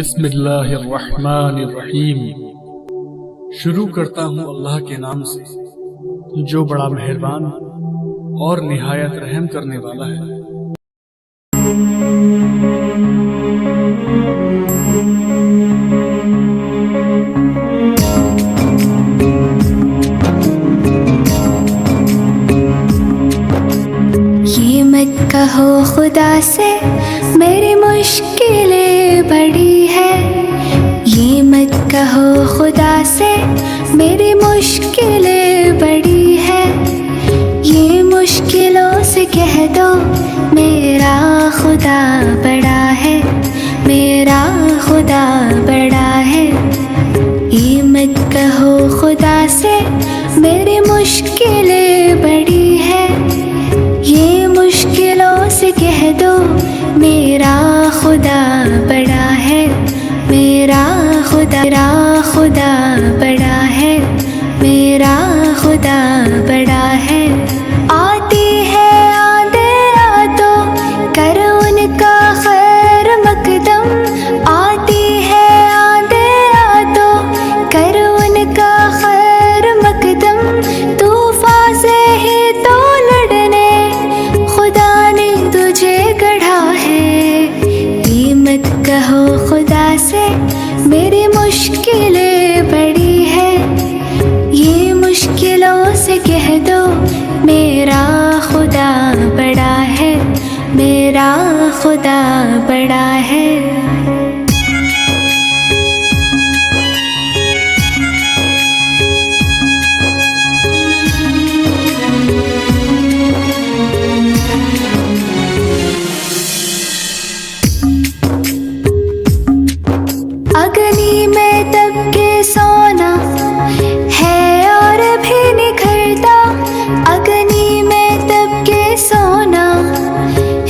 बिस्मिल्लाहिर्रहमानिर्रहीम। शुरू करता हूँ अल्लाह के नाम से जो बड़ा मेहरबान और निहायत रहम करने वाला है। ये मत कहो खुदा से मेरी मुश्किलें बड़ी है, ये मत कहो खुदा से मेरी मुश्किलें बड़ी है। ये मुश्किलों से कह दो मेरा खुदा बड़ा है, मेरा खुदा बड़ा है। ये मत कहो खुदा से मेरी मुश्किलें बड़ी है, ये मुश्किलों से कह दो मेरा खुदा बड़ा है, मेरा खुदा बड़ा है, मेरा खुदा बड़ा है। आती है आंधियाँ तो कर उनका खैर मकदम, आती है आंधियाँ तो कर उनका खैर मकदम। तूफान से ही तो लड़ने खुदा ने तुझे गढ़ा है। ये मत कहो खुदा से मेरी मुश्किलें बड़ी है, ये मुश्किलों से कह दो मेरा खुदा बड़ा है, मेरा खुदा बड़ा है। अग्नि में तब के सोना है और भी निखरता, अग्नि में तब के सोना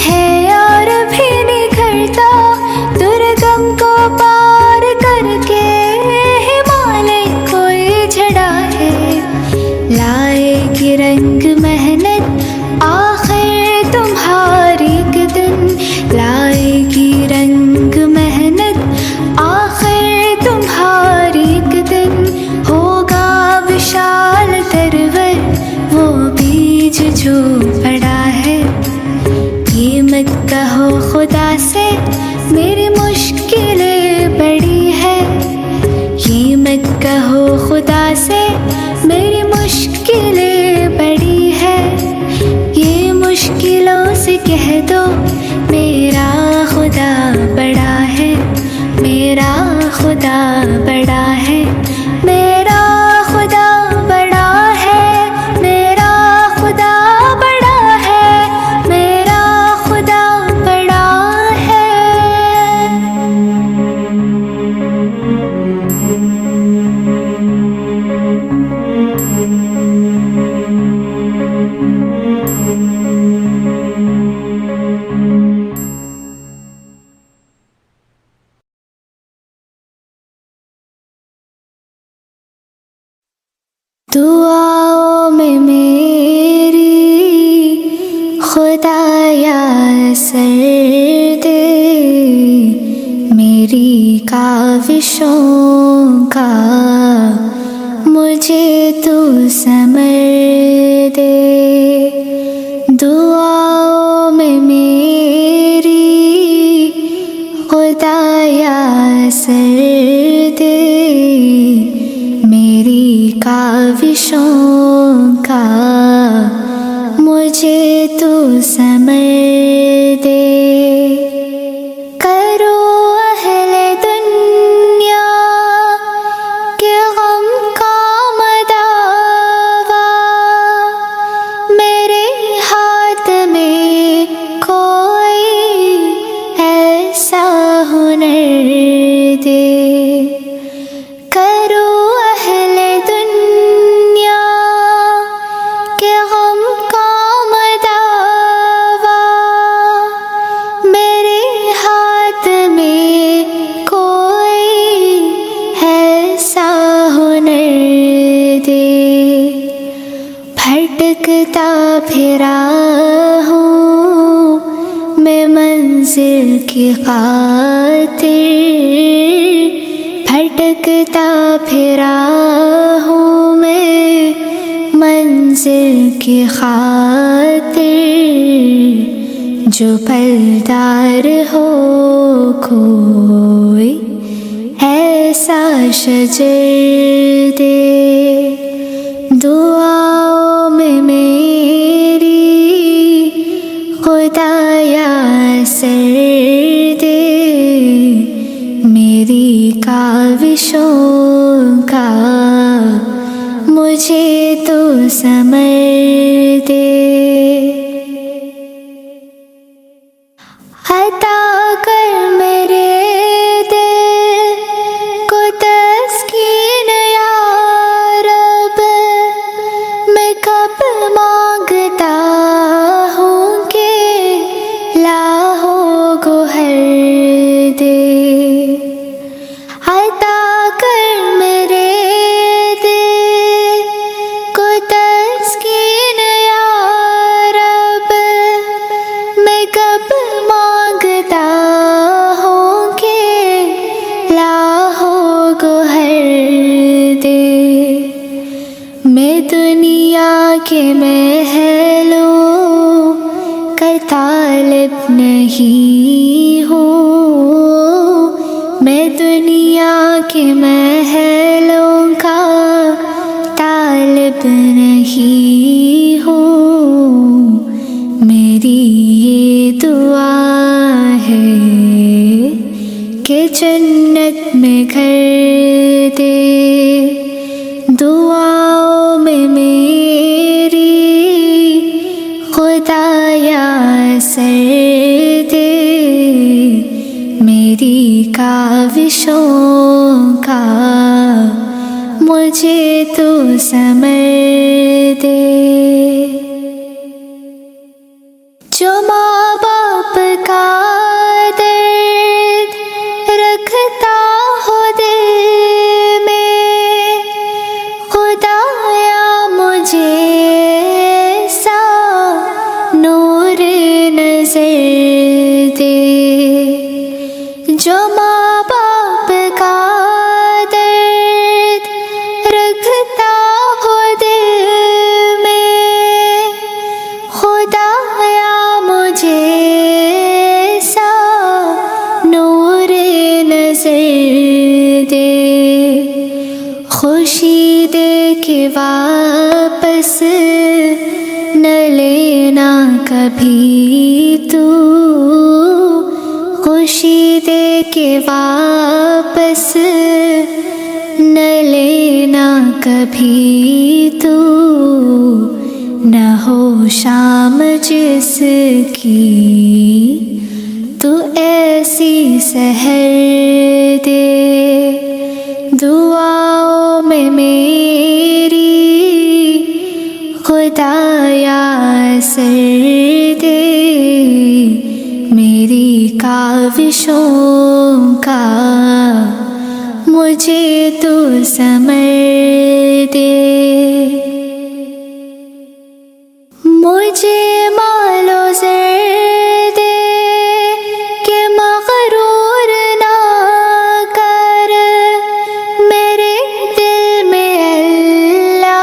है और भी निखरता। दुर्गम को पार करके हिमालय कोई चढ़ा है। लाएगी रंग मेहनत आखिर तुम्हारी एक दिन, लाएगी रंग मेहनत आखिर तुम्हारी एक दिन। होगा विशाल तरवर वो बीज जो पड़ा है। ये मत कहो खुदा से मेरी मुश्किलें बड़ी है, ये मत कहो खुदा से मेरी मुश्किलें बड़ी है। ये मुश्किलों से कह दो मेरा खुदा बड़ा है, मेरा खुदा बड़ा है, मेरा खुदा बड़ा है, मेरा खुदा बड़ा है, मेरा खुदा बड़ा है। दुआओं में मेरी खुदाया असर दे, मेरी काविशों का मुझे तू समर दे। दुआओं में मेरी खुदाया असर दे, मेरी काविशों का मुझे तू समर दे। करो अहले दुनिया के गम का मदावा, मेरे हाथ में कोई ऐसा हुनर दे। करो अहले दुनिया के गम का मदावा, मेरे हाथ में कोई ऐसा हुनर दे। भटकता फिरा हूँ मैं मंजिल की खातिर भटकता फिरा हूँ मैं, मंजिल की खातिर जो पलदार हो कोई ऐसा शजर दे। दुआओं में मेरी खुदाया सर दे, मेरी काविशों का मुझे तो समर दे। अता कर मेरे दिल को तस्कीन या रब, मैं कब मांगता हूँ कि लाहो गोहर दे। अता कर मेरे दिल को तस्कीन या रब, मैं कब मांगता हूँ कि लाहो गोहर दे। मैं दुनिया के महलों का तालिब नहीं हूँ, मैं दुनिया के महलों का तालिब नहीं हूँ। मेरी ये दुआ है कि जन्नत में घर दे। दुआओं में मेरी खुदाया सर दे, मेरी काविशों का मुझे तो समर दे। जो माँ बाप का दर्द रखता हो दिल में, खुदाया मुझे ऐसा नूर नजर दे। जो माँ बाप का दर्द रखता हो दिल में, खुदाया मुझे ऐसा नूर नजर दे। खुशी दे के वापस न लेना कभी तू, खुशी दे के वापस न लेना कभी तू। न हो शाम जिसकी तू ऐसी सहर दे। दुआओं में मेरी खुदाया सर दे, मेरी काविशों का मुझे तो समर दे। मुझे मालो ज़र दे कि मग़रूर ना कर, मेरे दिल में अल्लाह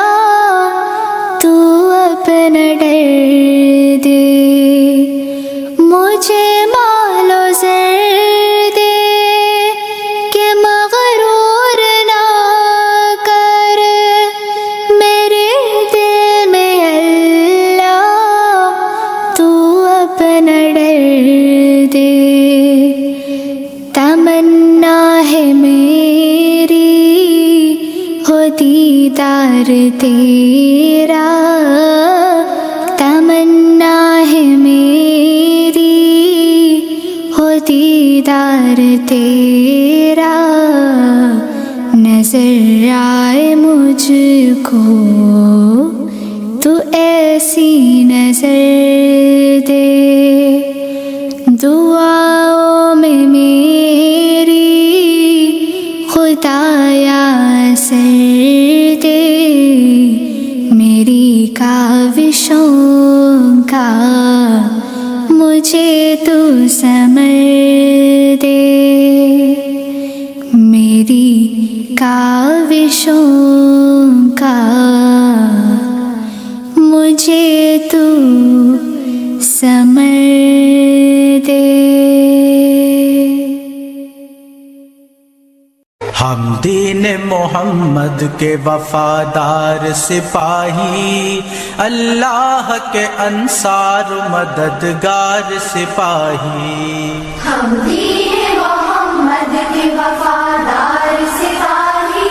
तू अपना डर दे। मुझे मालो ज़र दे कि मग़रूर ना कर, मेरे दिल में अल्लाह तू अपना डर दे। तमन्ना है मेरी हो दीदार तेरा, तमन्ना है मेरी हो दीदार तेरा। नजर आए मुझको तू ऐसी नजर दे। दुआओं में मेरी खुदाया सर दे, मेरी काविशों का मुझे तू समर दे, मेरी काविशों का मुझे तू समर दे। हम दीन मोहम्मद के वफादार सिपाही, अल्लाह के अंसार मददगार सिपाही। हम दीन मोहम्मद के वफादार सिपाही,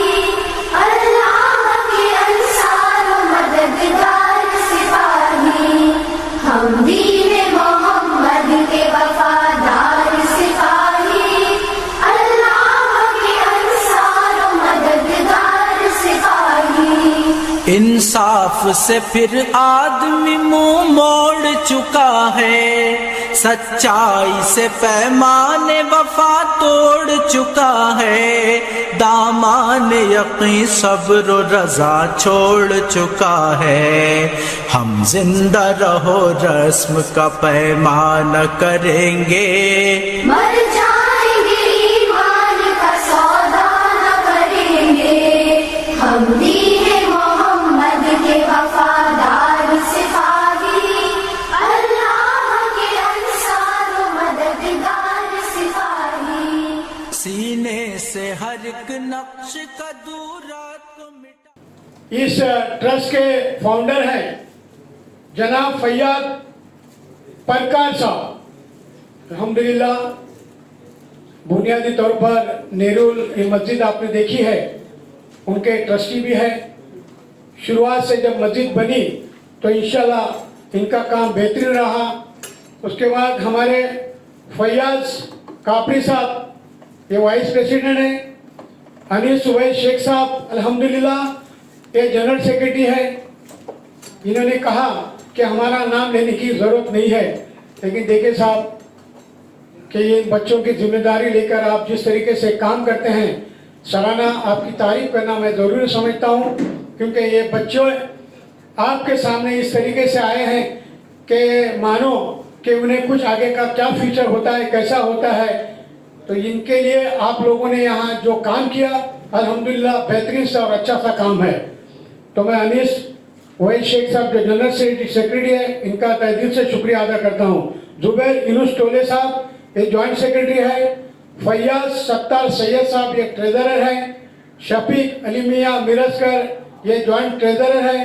अल्लाह के अंसार मददगार सिपाही। हम दीन मोहम्मद के वफादार सिपाही, अल्लाह के अंसार मददगार सिपाही। इंसाफ से फिर आदमी मुंह मोड़ चुका है, सच्चाई से पैमाने वफा तोड़ चुका है, दामान यकीन सब्र रजा छोड़ चुका है। हम जिंदा रहो रस्म का पैमान करेंगे, मर जाएंगे ईमान का सौदा न करेंगे। हम दीन मोहम्मद के वफादार सिपाही, अल्लाह के अंसार मददगार सिपाही। सीने से हर एक नक्श का दूरा को मिटा। इस ट्रस्ट के फाउंडर हैं जनाब फैयाद परकार साहब। अल्हम्दुलिल्लाह बुनियादी तौर पर नेरुल ये मस्जिद आपने देखी है, उनके ट्रस्टी भी है। शुरुआत से जब मस्जिद बनी तो इंशाल्लाह इनका काम बेहतरीन रहा। उसके बाद हमारे फैयाज कापड़ी साहब ये वाइस प्रेसिडेंट हैं। अनीस सुबैर शेख साहब अल्हम्दुलिल्लाह ये जनरल सेक्रेटरी है। इन्होंने कहा कि हमारा नाम लेने की ज़रूरत नहीं है, लेकिन देखिए साहब कि ये बच्चों की जिम्मेदारी लेकर आप जिस तरीके से काम करते हैं, सराहना, आपकी तारीफ करना मैं ज़रूरी समझता हूँ, क्योंकि ये बच्चों आपके सामने इस तरीके से आए हैं कि मानो कि उन्हें कुछ आगे का क्या फ्यूचर होता है, कैसा होता है। तो इनके लिए आप लोगों ने यहाँ जो काम किया अल्हम्दुलिल्लाह बेहतरीन सा और अच्छा सा काम है। तो मैं अनीस वही शेख साहब जो जनरल सेक्रेटरी है, इनका तहे दिल से शुक्रिया अदा करता हूँ। जुबैर इनुस टोले साहब ये जॉइंट सेक्रेटरी है। फैयाज सत्तार सैयद साहब ये ट्रेजरर हैं। शफीक अली मियाँ मिरजकर ये जॉइंट ट्रेजरर है।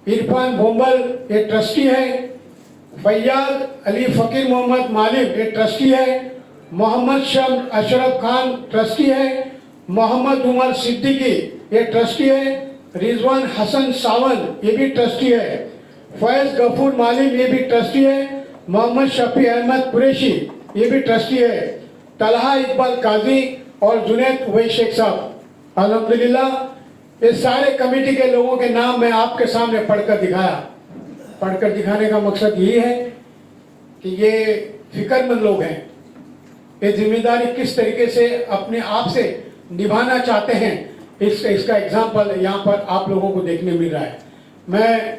इरफान बोम्बल ये ट्रस्टी है। फैयाज अली फ़कीर मोहम्मद मालिक ये ट्रस्टी है। मोहम्मद शम अशरफ खान ट्रस्टी है। मोहम्मद उमर सिद्दीकी ये ट्रस्टी है। रिजवान हसन सावन ये भी ट्रस्टी है। फैज गफूर मालिक ये भी ट्रस्टी है। मोहम्मद शफी अहमद कुरैशी ये भी ट्रस्टी है। तलहा इकबाल काजी और जुनैद वही शेख साहब। अल्हम्दुलिल्लाह ये सारे कमेटी के लोगों के नाम मैं आपके सामने पढ़कर दिखाया। पढ़कर दिखाने का मकसद यही है कि ये फिक्रमंद लोग हैं, ये जिम्मेदारी किस तरीके से अपने आप से निभाना चाहते हैं, इसका एग्जाम्पल यहाँ पर आप लोगों को देखने मिल रहा है। मैं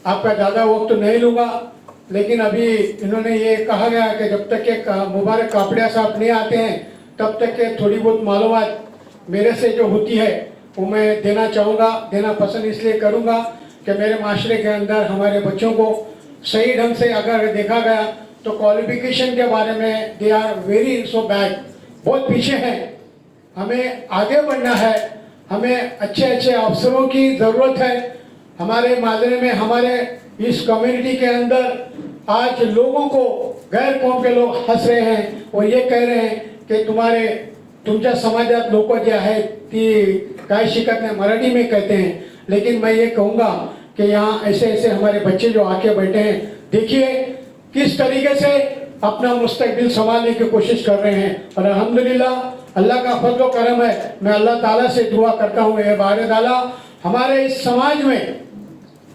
आपका ज़्यादा वक्त तो नहीं लूँगा, लेकिन अभी इन्होंने ये कहा गया कि जब तक के मुबारक कापड़िया साहब नहीं आते हैं तब तक के थोड़ी बहुत मालूमात मेरे से जो होती है वो मैं देना चाहूँगा। देना पसंद इसलिए करूँगा कि मेरे माशरे के अंदर हमारे बच्चों को सही ढंग से अगर देखा गया तो क्वालिफिकेशन के बारे में they are very so bad, बहुत पीछे हैं। हमें आगे बढ़ना है, हमें अच्छे अच्छे अफसरों की ज़रूरत है। हमारे माजरे में, हमारे इस कम्युनिटी के अंदर आज लोगों को, गैर कौम के लोग हंस रहे हैं, वो ये कह रहे हैं कि तुमच्या समाजात लोक जे आहेत ती काय शिकत नाही, मराठी में कहते हैं। लेकिन मैं ये कहूँगा कि यहाँ ऐसे ऐसे हमारे बच्चे जो आके बैठे हैं, देखिए किस तरीके से अपना मुस्तकबिल संभालने की कोशिश कर रहे हैं। और अल्हम्दुलिल्लाह अल्लाह का फजल व करम है। मैं अल्लाह ताला से दुआ करता हूँ, ये बार ताला हमारे इस समाज में,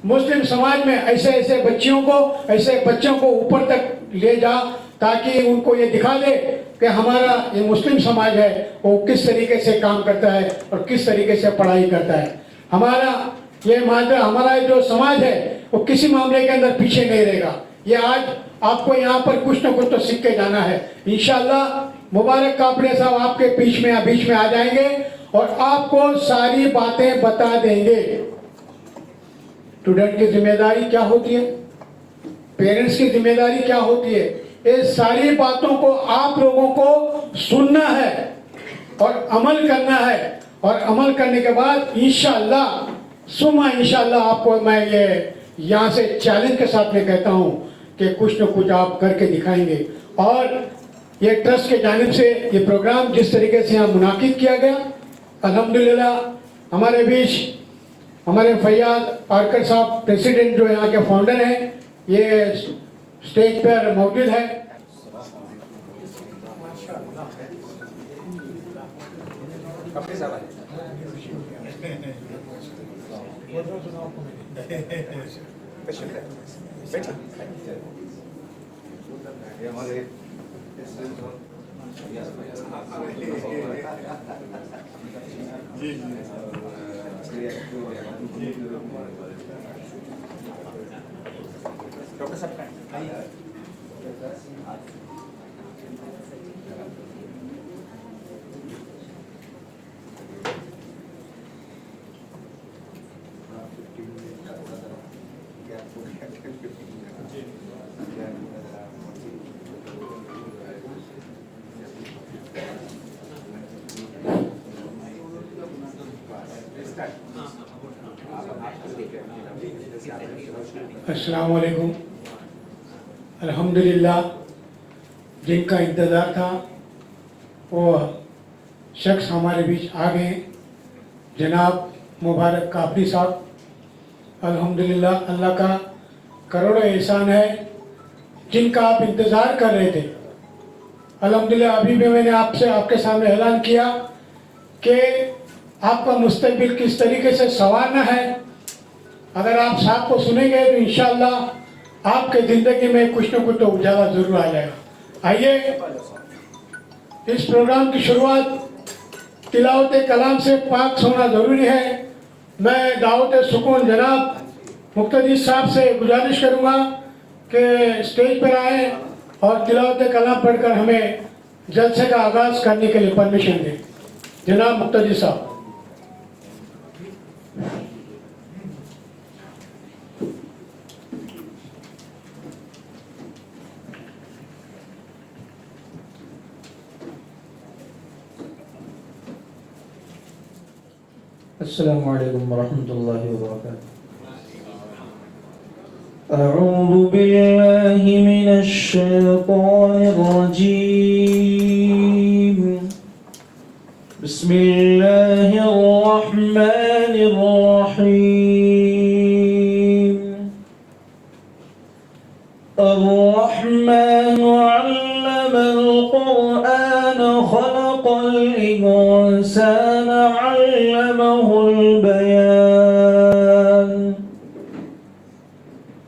मुस्लिम समाज में ऐसे ऐसे बच्चों को ऊपर तक ले जा, ताकि उनको ये दिखा दे कि हमारा ये मुस्लिम समाज है वो किस तरीके से काम करता है और किस तरीके से पढ़ाई करता है। हमारा जो समाज है वो किसी मामले के अंदर पीछे नहीं रहेगा। ये आज आपको यहाँ पर कुछ न कुछ तो सीख के जाना है। इंशाल्लाह मुबारक कापड़े साहब आपके बीच में आ जाएंगे और आपको सारी बातें बता देंगे। स्टूडेंट की जिम्मेदारी क्या होती है, पेरेंट्स की जिम्मेदारी क्या होती है, ये सारी बातों को आप लोगों को सुनना है और अमल करना है। और अमल करने के बाद इंशाल्लाह आपको मैं ये यहाँ से चैलेंज के साथ में कहता हूँ कि कुछ न कुछ आप करके दिखाएंगे। और ये ट्रस्ट के जानिब से ये प्रोग्राम जिस तरीके से यहाँ मुनाकिद किया गया, अल्हम्दुलिल्लाह हमारे बीच हमारे फैयाज पारकर साहब प्रेसिडेंट जो यहाँ के फाउंडर हैं, ये स्टेज पर मौजूद है। अस्सलाम वालेकुम। अल्हम्दुलिल्लाह जिनका इंतज़ार था वो शख्स हमारे बीच आ गए, जनाब मुबारक कापड़ी साहब। अल्हम्दुलिल्लाह अल्लाह का करोड़ों एहसान है जिनका आप इंतज़ार कर रहे थे। अल्हम्दुलिल्लाह अभी भी मैंने आपसे आपके सामने ऐलान किया कि आपका मुस्तकबिल किस तरीके से संवारना है। अगर आप साहब को सुनेंगे तो इंशाअल्लाह आपके ज़िंदगी में कुछ न कुछ तो उजाला ज़रूर आ जाएगा। आइए इस प्रोग्राम की शुरुआत तिलावत कलाम से पाक होना ज़रूरी है। मैं दावत सुकून जनाब मुक्तदी साहब से गुजारिश करूँगा कि स्टेज पर आए और तिलावत कलाम पढ़कर हमें जलसे का आगाज़ करने के लिए परमिशन दें। जनाब मुक्तदी साहब। अस्सलामु अलैकुम वरहमतुल्लाहि वबरकातुहू। अऊज़ु बिल्लाहि मिनश शैतानिर रजीम। बिस्मिल्लाहिर रहमानिर रहीम। अर्रहमानु अल्लमल क़ुरआन ख़लक़ल इंसान अल्लमहुल बयान।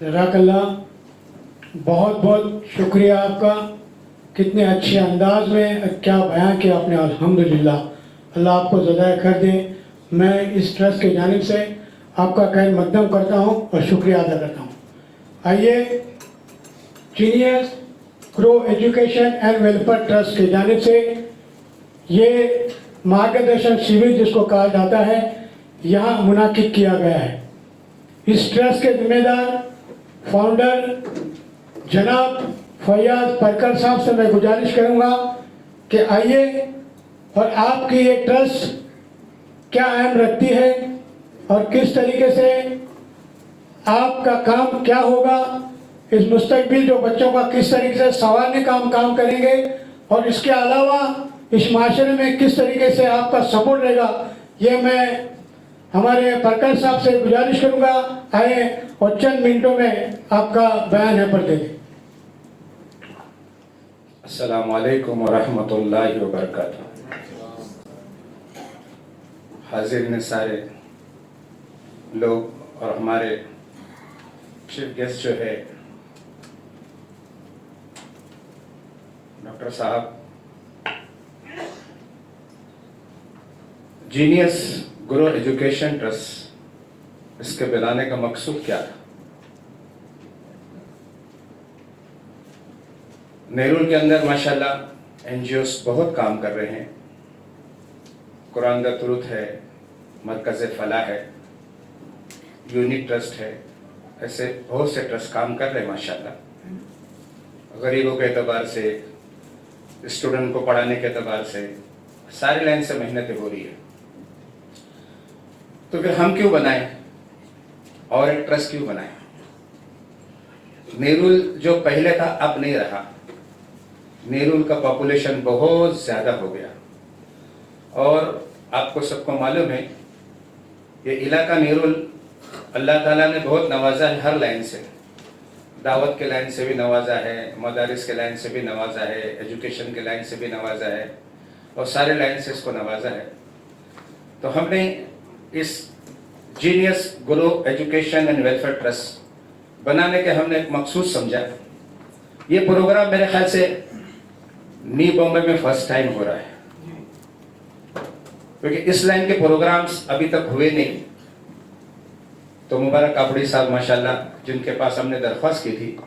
जज़ाकल्लाह, बहुत बहुत शुक्रिया आपका। कितने अच्छे अंदाज में क्या बयान किया आपने, अल्हम्दुलिल्लाह। अल्लाह आपको ज़िंदा कर दे। मैं इस ट्रस्ट की जानिब से आपका खैर मकदम करता हूँ और शुक्रिया अदा करता हूँ। आइए, genius grow education and welfare trust की जानिब से ये मार्गदर्शन शिविर जिसको कहा जाता है, यहाँ मुनाकिद किया गया है। इस ट्रस्ट के जिम्मेदार फाउंडर जनाब फैयाज परकर साहब से मैं गुजारिश करूंगा कि आइए और आपकी ये ट्रस्ट क्या अहम रखती है और किस तरीके से आपका काम क्या होगा, इस मुस्तकबिल जो बच्चों का किस तरीके से संवारने का हम काम करेंगे और इसके अलावा इस माशरे में किस तरीके से आपका सपोर्ट रहेगा, ये मैं हमारे परकर साहब से गुजारिश करूंगा। आए और चंद मिनटों में आपका बयान है पर देंगे। अस्सलामु अलैकुम व रहमतुल्लाहि व बरकातुहू। हाजिर सारे लोग और हमारे चीफ गेस्ट जो है डॉक्टर साहब, जीनियस ग्रो एजुकेशन ट्रस्ट, इसके बनाने का मकसूद क्या था? नेरुल के अंदर माशाल्लाह एनजीओस बहुत काम कर रहे हैं। कुरान द तुरुत है, मरकज़ फलाह है, यूनिक ट्रस्ट है, ऐसे बहुत से ट्रस्ट काम कर रहे हैं माशाल्लाह। गरीबों के एतबार से, स्टूडेंट को पढ़ाने के एतबार से सारी लाइन से मेहनतें हो रही है। तो फिर हम क्यों बनाएं और एक ट्रस्ट क्यों बनाएं? नेरुल जो पहले था अब नहीं रहा। नेरुल का पॉपुलेशन बहुत ज़्यादा हो गया और आपको सबको मालूम है ये इलाका नेरुल अल्लाह ताला ने बहुत नवाजा है, हर लाइन से, दावत के लाइन से भी नवाजा है, मदारिस के लाइन से भी नवाजा है, एजुकेशन के लाइन से भी नवाजा है और सारे लाइन से इसको नवाजा है। तो हमने इस genius grow education and welfare trust बनाने के हमने एक मकसूद समझा। ये प्रोग्राम मेरे ख्याल से न्यू बॉम्बे में फर्स्ट टाइम हो रहा है, क्योंकि इस लाइन के प्रोग्राम्स अभी तक हुए नहीं। तो मुबारक कापड़ी साहब माशाल्लाह, जिनके पास हमने दरख्वास्त की थी,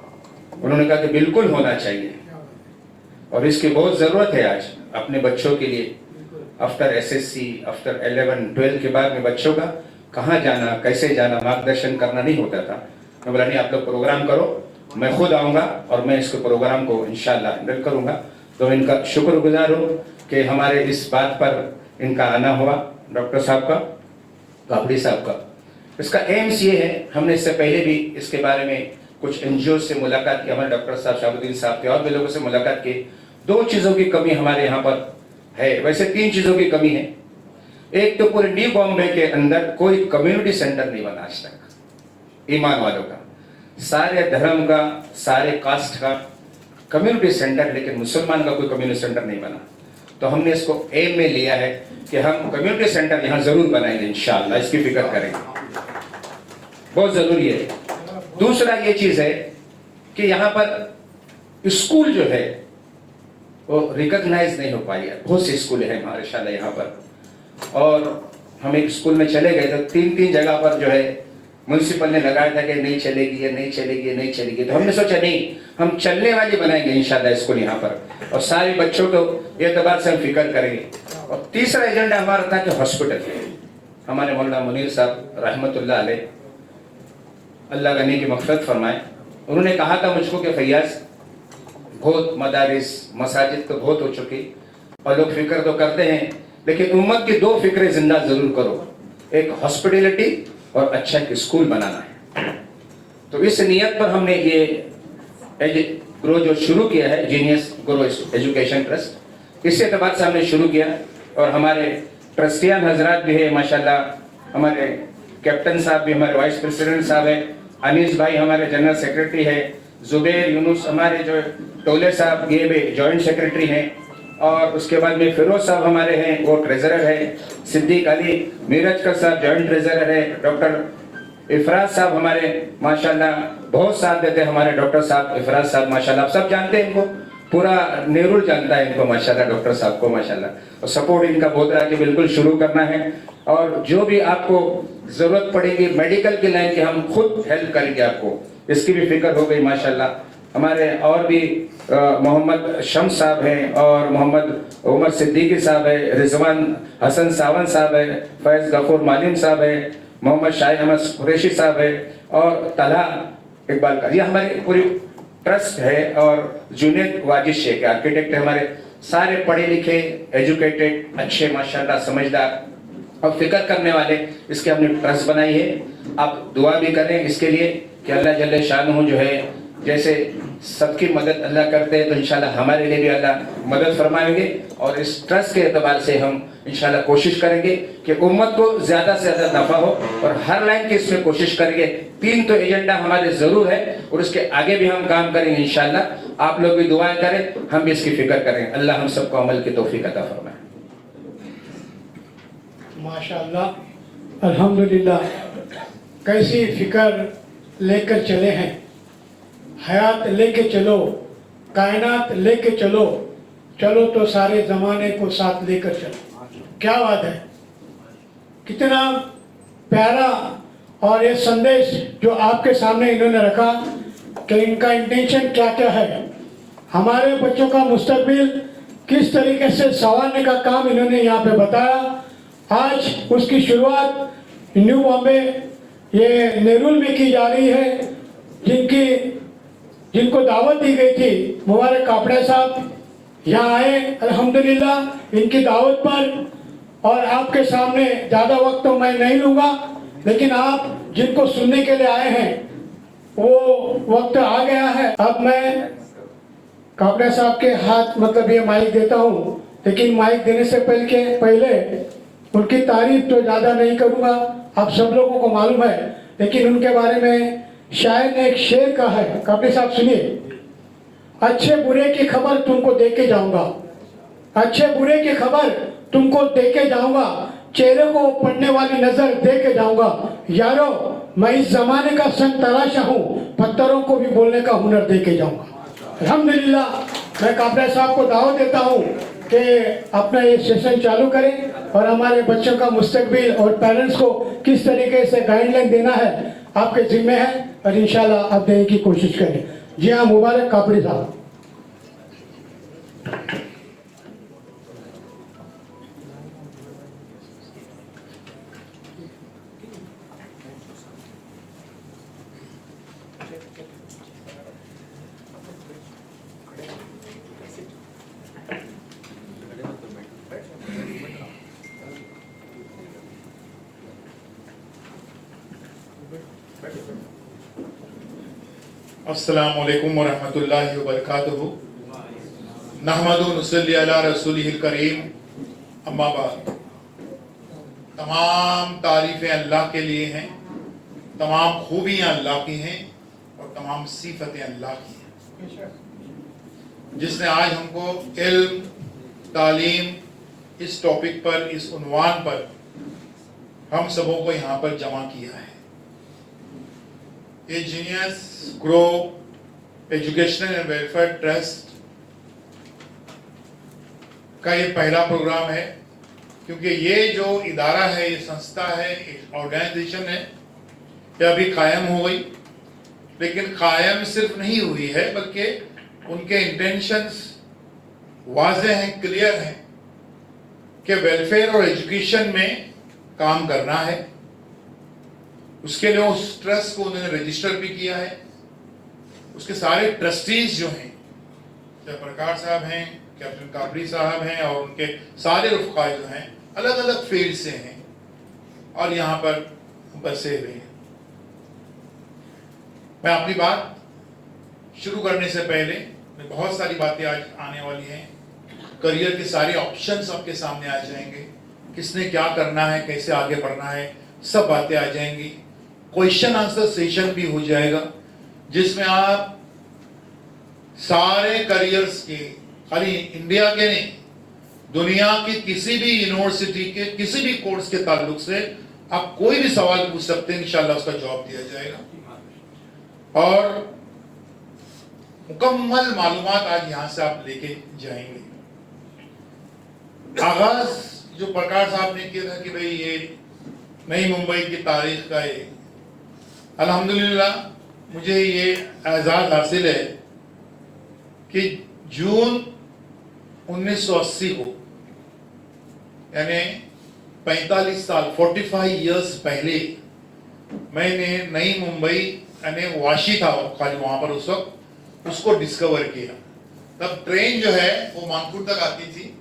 उन्होंने कहा कि बिल्कुल होना चाहिए और इसकी बहुत ज़रूरत है आज अपने बच्चों के लिए। आफ्टर एसएससी, आफ्टर 11, 12 के बाद में बच्चों का कहाँ जाना, कैसे जाना, मार्गदर्शन करना नहीं होता था। मैं बोला नहीं, आप लोग प्रोग्राम करो, मैं खुद आऊँगा और मैं इसके प्रोग्राम को इंशाल्लाह हैंडल करूँगा। तो इनका शुक्रगुजार हूँ कि हमारे इस बात पर इनका आना हुआ, डॉक्टर साहब का, कापड़ी साहब का। इसका एम्स ये है, हमने इससे पहले भी इसके बारे में कुछ एनजीओ से मुलाकात की, हमारे डॉक्टर साहब शाहबुद्दीन साहब के और भी लोगों से मुलाकात की। 2 चीज़ों की कमी हमारे यहाँ पर है, वैसे 3 चीज़ों की कमी है। एक तो पूरे न्यू बॉम्बे के अंदर कोई कम्युनिटी सेंटर नहीं बना आज तक ईमान वालों का, सारे धर्म का, सारे कास्ट का कम्युनिटी सेंटर, लेकिन मुसलमान का कोई कम्युनिटी सेंटर नहीं बना। तो हमने इसको एम में लिया है कि हम कम्युनिटी सेंटर यहाँ जरूर बनाएंगे इंशाअल्लाह, इसकी फिक्र करेंगे, बहुत जरूरी है। दूसरा ये चीज है कि यहाँ पर स्कूल जो है वो रिकॉग्नाइज नहीं हो पाई है। बहुत से स्कूल हैं माशाल्लाह यहाँ पर, और हम एक स्कूल में चले गए तो 3 जगह पर जो है म्यूनसिपल ने लगाया था कि नहीं चलेगी, ये नहीं चलेगी, ये नहीं चलेगी। तो हमने सोचा नहीं, हम चलने वाली बनाएंगे इंशाल्लाह स्कूल यहाँ पर, और सारे बच्चों को ये एतबार से हम फिक्र करेंगे। और तीसरा एजेंडा हमारा था कि हॉस्पिटल, हमारे मौलाना मुनीर साहब रहमतुल्लाह अलैह, अल्लाह गनी की मग़फ़िरत फरमाए, उन्होंने कहा था मुझको कि फैयाज बहुत मदारिस मसाजिद तो बहुत हो चुकी और लोग फिक्र तो करते हैं, लेकिन उम्मत की 2 फिक्रें जिंदा जरूर करो, एक हॉस्पिटलिटी और अच्छा एक स्कूल बनाना है। तो इस नियत पर हमने ये ग्रो जो शुरू किया है, जीनियस ग्रो एजुकेशन ट्रस्ट, इस एतबार से हमने शुरू किया। और हमारे ट्रस्टियान हजरात भी है माशाल्लाह, हमारे कैप्टन साहब भी, हमारे वाइस प्रेसिडेंट साहब है, अनीस भाई हमारे जनरल सेक्रेटरी है, जुबैर यूनुस हमारे जो टोले साहब ये भी जॉइंट सेक्रेटरी हैं, और उसके बाद में फिरोज साहब हमारे हैं, वो ट्रेजरर है, सिद्दीक अली मीरजकर साहब जॉइंट ट्रेजरर है, डॉक्टर इफराज साहब हमारे माशाल्लाह बहुत साथ देते हैं, हमारे डॉक्टर साहब इफराज साहब माशाल्लाह, आप सब जानते हैं इनको, पूरा नेरुल जानता है इनको माशाल्लाह, डॉक्टर साहब को माशाल्लाह, और सपोर्ट इनका बहुत रहा कि बिल्कुल शुरू करना है, और जो भी आपको जरूरत पड़ेगी मेडिकल की लाइन की हम खुद हेल्प करेंगे आपको, इसकी भी फिक्र हो गई माशाल्लाह। हमारे और भी मोहम्मद शम्स साहब हैं, और मोहम्मद उमर सिद्दीकी साहब है, रिजवान हसन सावन साहब है, फैज गफूर मालिम साहब है, मोहम्मद शाहिद अहमद कुरैशी साहब है, और तलहा इकबाल का, ये हमारी पूरी ट्रस्ट है। और जुनेद वाजिद शेख आर्किटेक्ट है, हमारे सारे पढ़े लिखे एजुकेटेड अच्छे माशाल्लाह समझदार और फिक्र करने वाले, इसके हमने ट्रस्ट बनाई है। आप दुआ भी करें इसके लिए कि अल्लाह जल्ले शान जो है, जैसे सबकी मदद अल्लाह करते हैं तो इंशाल्लाह हमारे लिए भी अल्लाह मदद फरमाएंगे, और इस ट्रस्ट के एतबार से हम इंशाल्लाह कोशिश करेंगे कि उम्मत को ज्यादा से ज्यादा नफा हो, और हर लाइन की इसमें कोशिश करेंगे। 3 तो एजेंडा हमारे जरूर है, और उसके आगे भी हम काम करेंगे इंशाल्लाह। आप लोग भी दुआएं करें, हम भी इसकी फिक्र करें, अल्लाह हम सबको अमल की तौफीक अता फरमाए। माशाअल्लाह अल्हम्दुलिल्लाह, कैसी फिक्र लेकर चले हैं, हयात लेके चलो, कायनात लेके चलो, चलो तो सारे जमाने को साथ लेकर चलो। क्या बात है, कितना प्यारा, और ये संदेश जो आपके सामने इन्होंने रखा कि इनका इंटेंशन क्या क्या है, हमारे बच्चों का मुस्तकबिल किस तरीके से संवारने का काम इन्होंने यहाँ पे बताया। आज उसकी शुरुआत न्यू बॉम्बे ये नेरुल में की जा रही है, जिनको दावत दी गई थी, मुबारक कापड़ा साहब यहाँ आए अल्हम्दुलिल्लाह इनकी दावत पर। और आपके सामने ज़्यादा वक्त तो मैं नहीं लूँगा, लेकिन आप जिनको सुनने के लिए आए हैं वो वक्त आ गया है। अब मैं कापड़ा साहब के हाथ मतलब ये माइक देता हूँ, लेकिन माइक देने से पहले उनकी तारीफ तो ज़्यादा नहीं करूँगा, आप सब लोगों को मालूम है, लेकिन उनके बारे में शायर ने एक शेर कहा है। कापड़ा साहब सुनिए, अच्छे बुरे की खबर तुमको दे के जाऊँगा, अच्छे बुरे की खबर तुमको दे के जाऊँगा, चेहरे को पढ़ने वाली नज़र दे के जाऊँगा। यारो मैं इस जमाने का संग तराशा हूँ, पत्थरों को भी बोलने का हुनर दे के जाऊँगा। अल्हम्दुलिल्लाह, मैं कापड़ा साहब को दावत देता हूँ कि अपना ये सेशन चालू करें, और हमारे बच्चों का मुस्तकबिल और पेरेंट्स को किस तरीके से गाइडलाइन देना है आपके जिम्मे है, और इंशाल्लाह आप देने की कोशिश करें। जी हाँ, मुबारक कापड़ी साहब। अस्सलामु अलैकुम वरहमतुल्लाहि वबरकातुहू। नहमदु व नुसल्ली अला रसूलिहिल करीम, अम्मा बाद। तमाम तारीफ़ें अल्लाह के लिए हैं, तमाम खूबियाँ अल्लाह की हैं और तमाम सिफतें अल्लाह की हैं, जिसने आज हमको इल्म, तालीम, इस टॉपिक पर, इस उन्वान पर हम सबों को यहाँ पर जमा किया है। ये genius grow educational and welfare trust का ये पहला प्रोग्राम है, क्योंकि ये जो इदारा है, ये संस्था है, ऑर्गेनाइजेशन है, ये अभी कायम हो गई। लेकिन कायम सिर्फ नहीं हुई है, बल्कि उनके इंटेंशंस वाज़ेह हैं, क्लियर हैं कि वेलफेयर और एजुकेशन में काम करना है। उसके लिए उस ट्रस्ट को उन्होंने रजिस्टर भी किया है। उसके सारे ट्रस्टीज जो हैं, जय प्रकाश साहब हैं, कैप्टन काबरी साहब हैं और उनके सारे रुफ़क़ा जो हैं अलग अलग फील्ड से हैं और यहाँ पर बसे हुए हैं। मैं अपनी बात शुरू करने से पहले, बहुत सारी बातें आज आने वाली हैं। करियर के सारे ऑप्शंस आपके सामने आ जाएंगे, किसने क्या करना है, कैसे आगे बढ़ना है, सब बातें आ जाएंगी। क्वेश्चन आंसर सेशन भी हो जाएगा, जिसमें आप सारे करियर्स के, खाली इंडिया के नहीं, दुनिया की किसी भी यूनिवर्सिटी के किसी भी कोर्स के ताल्लुक से आप कोई भी सवाल पूछ सकते हैं, इंशाल्लाह उसका जवाब दिया जाएगा और मुकम्मल मालूमात आज यहां से आप लेके जाएंगे। आगाज जो प्रकाश साहब ने किया था कि भाई ये नई मुंबई की तारीख का है, अल्हम्दुलिल्लाह मुझे ये एजाज हासिल है कि जून 1980 को, यानी 45 साल 45 इयर्स पहले, मैंने नई मुंबई, यानी वाशी था खाली वहां पर उस वक्त, उसको डिस्कवर किया। तब ट्रेन जो है वो मानपुर तक आती थी,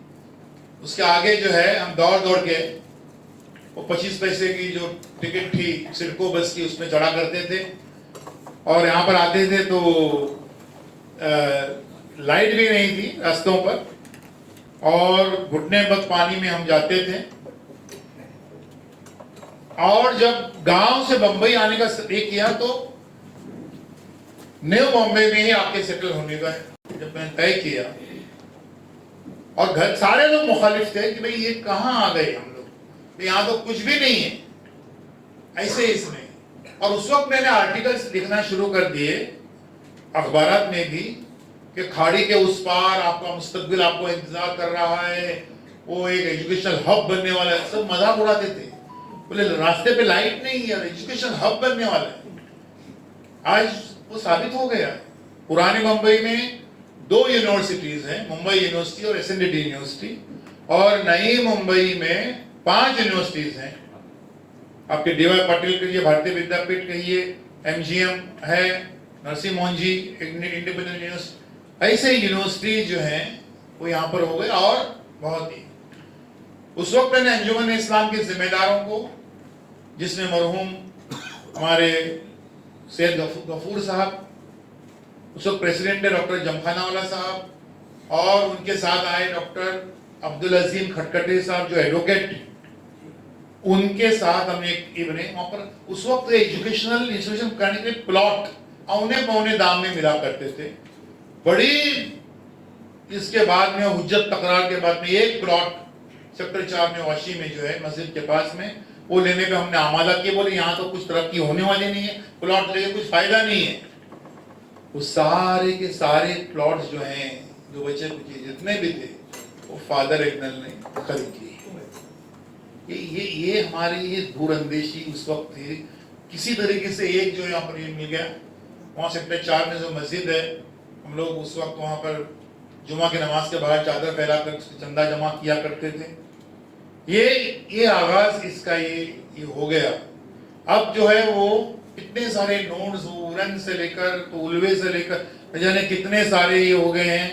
उसके आगे जो है हम दौड़ दौड़ के वो 25 पैसे की जो टिकट थी सिडको बस की, उसमें चढ़ा करते थे और यहाँ पर आते थे तो लाइट भी नहीं थी रास्तों पर और घुटने वक्त पानी में हम जाते थे। और जब गांव से बंबई आने का एक किया तो न्यू बॉम्बे में ही आके सेटल होने का जब मैंने तय किया, और घर सारे लोग मुखालिफ थे कि भाई ये कहाँ आ गए हम लोग, यहाँ तो कुछ भी नहीं है ऐसे इसमें। और उस वक्त मैंने आर्टिकल्स लिखना शुरू कर दिए अखबारात में भी कि खाड़ी के उस पार आपका मुस्तकबिल आपको इंतजार कर रहा है, वो एक एजुकेशनल हब बनने वाला है। सब मजाक उड़ाते थे, बोले रास्ते पे लाइट नहीं है, एजुकेशन हब बनने वाला है। आज वो साबित हो गया। पुराने मुंबई में 2 यूनिवर्सिटीज हैं, मुंबई यूनिवर्सिटी और एसएनडीटी यूनिवर्सिटी, और नई मुंबई में 5 यूनिवर्सिटीज हैं। आपके डीवाई पाटिल कहिए, भारतीय विद्यापीठ कहिए, एमजीएम है, नरसिंह मोहन जी इंडिपेंडेंट यूनिवर्सिटी, ऐसे यूनिवर्सिटीज जो हैं वो यहाँ पर हो गए। और बहुत ही उस वक्त मैंने अंजुमन इस्लाम के जिम्मेदारों को, जिसमें मरहूम हमारे सैयद गफूर साहब, उस वक्त प्रेसिडेंट है डॉक्टर जमखानावाला साहब, और उनके साथ आए डॉक्टर अब्दुल अजीम खटखटे साहब जो एडवोकेट, उनके साथ हमने एक बने वहां पर। उस वक्त एजुकेशनल इंस्टीट्यूशन करने के प्लॉट औने पौने दाम में मिला करते थे। बड़ी इसके बाद में हुज्जत तकरार के बाद में एक प्लॉट सेक्टर 4 में वाशी में जो है मस्जिद के पास में, वो लेने पे हमने आमादा किया। बोले यहाँ तो कुछ तरक्की होने वाली नहीं है, प्लॉट लेके कुछ फायदा नहीं है। वो सारे के सारे प्लॉट्स जो हैं, जो बचे जितने भी थे, वो फादर एग्नल ने खरीद लिए। ये हमारी ये दूरअंदेशी उस वक्त थी। किसी तरीके से एक जो यहाँ पर ये मिल गया, वहाँ सेक्टर 4 में जो मस्जिद है, हम लोग उस वक्त वहाँ पर जुमा की नमाज के बाद चादर फैलाकर चंदा जमा किया करते थे। ये आगाज इसका ये हो गया। अब जो है वो इतने सारे नोड्स, उरन से लेकर उलवे से लेकर न जाने कितने सारे ये हो गए हैं।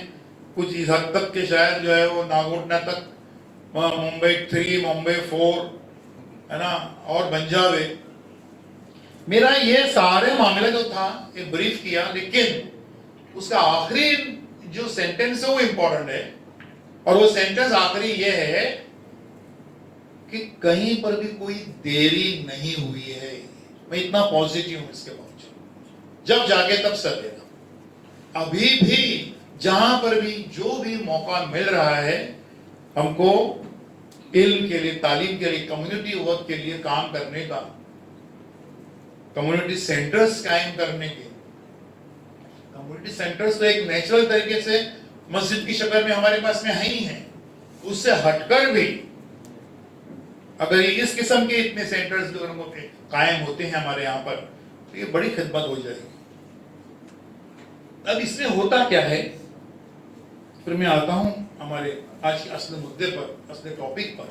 कुछ इस हद तक के शायद जो है वो नागोटना तक, मुंबई 3, मुंबई 4 है ना, और बंजावे, मेरा ये सारे मामला जो था ये ब्रीफ किया, लेकिन उसका आखिरी जो सेंटेंस है वो इंपॉर्टेंट है। और वो सेंटेंस आखिरी ये है कि कहीं पर भी कोई देरी नहीं हुई है। मैं इतना पॉजिटिव हूं इसके बावजूद, जब जागे तब सकेगा। अभी भी जहां पर भी जो भी मौका मिल रहा है हमको इल्म के लिए, तालीम के लिए, कम्युनिटी वर्क के लिए काम करने का, कम्युनिटी सेंटर्स कायम करने के। कम्युनिटी सेंटर्स तो एक नेचुरल तरीके से मस्जिद की शक्ल में हमारे पास में है ही है, उससे हटकर भी अगर इस किस्म के इतने सेंटर्स कायम होते हैं हमारे यहाँ पर, तो ये बड़ी खिदमत हो जाएगी। अब इसमें होता क्या है, फिर मैं आता हूं हमारे आज के असली मुद्दे पर, असली टॉपिक पर,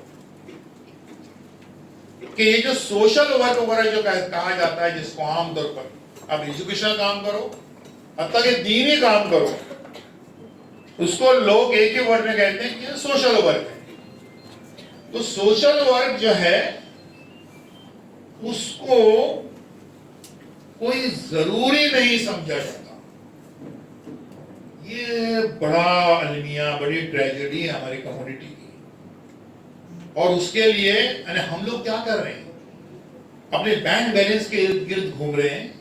कि ये जो सोशल वर्क वगैरह जो कहा जाता है, जिसको आमतौर पर आप एजुकेशनल काम करो, हत्ता कि दीनी काम करो, उसको लोग एक ही वर्ड में कहते हैं कि सोशल वर्क है। तो सोशल वर्क जो है उसको कोई जरूरी नहीं समझा जाता। ये बड़ा अलमिया, बड़ी ट्रेजेडी है हमारी कम्युनिटी की। और उसके लिए हम लोग क्या कर रहे हैं, अपने बैंक बैलेंस के इर्द गिर्द घूम रहे हैं।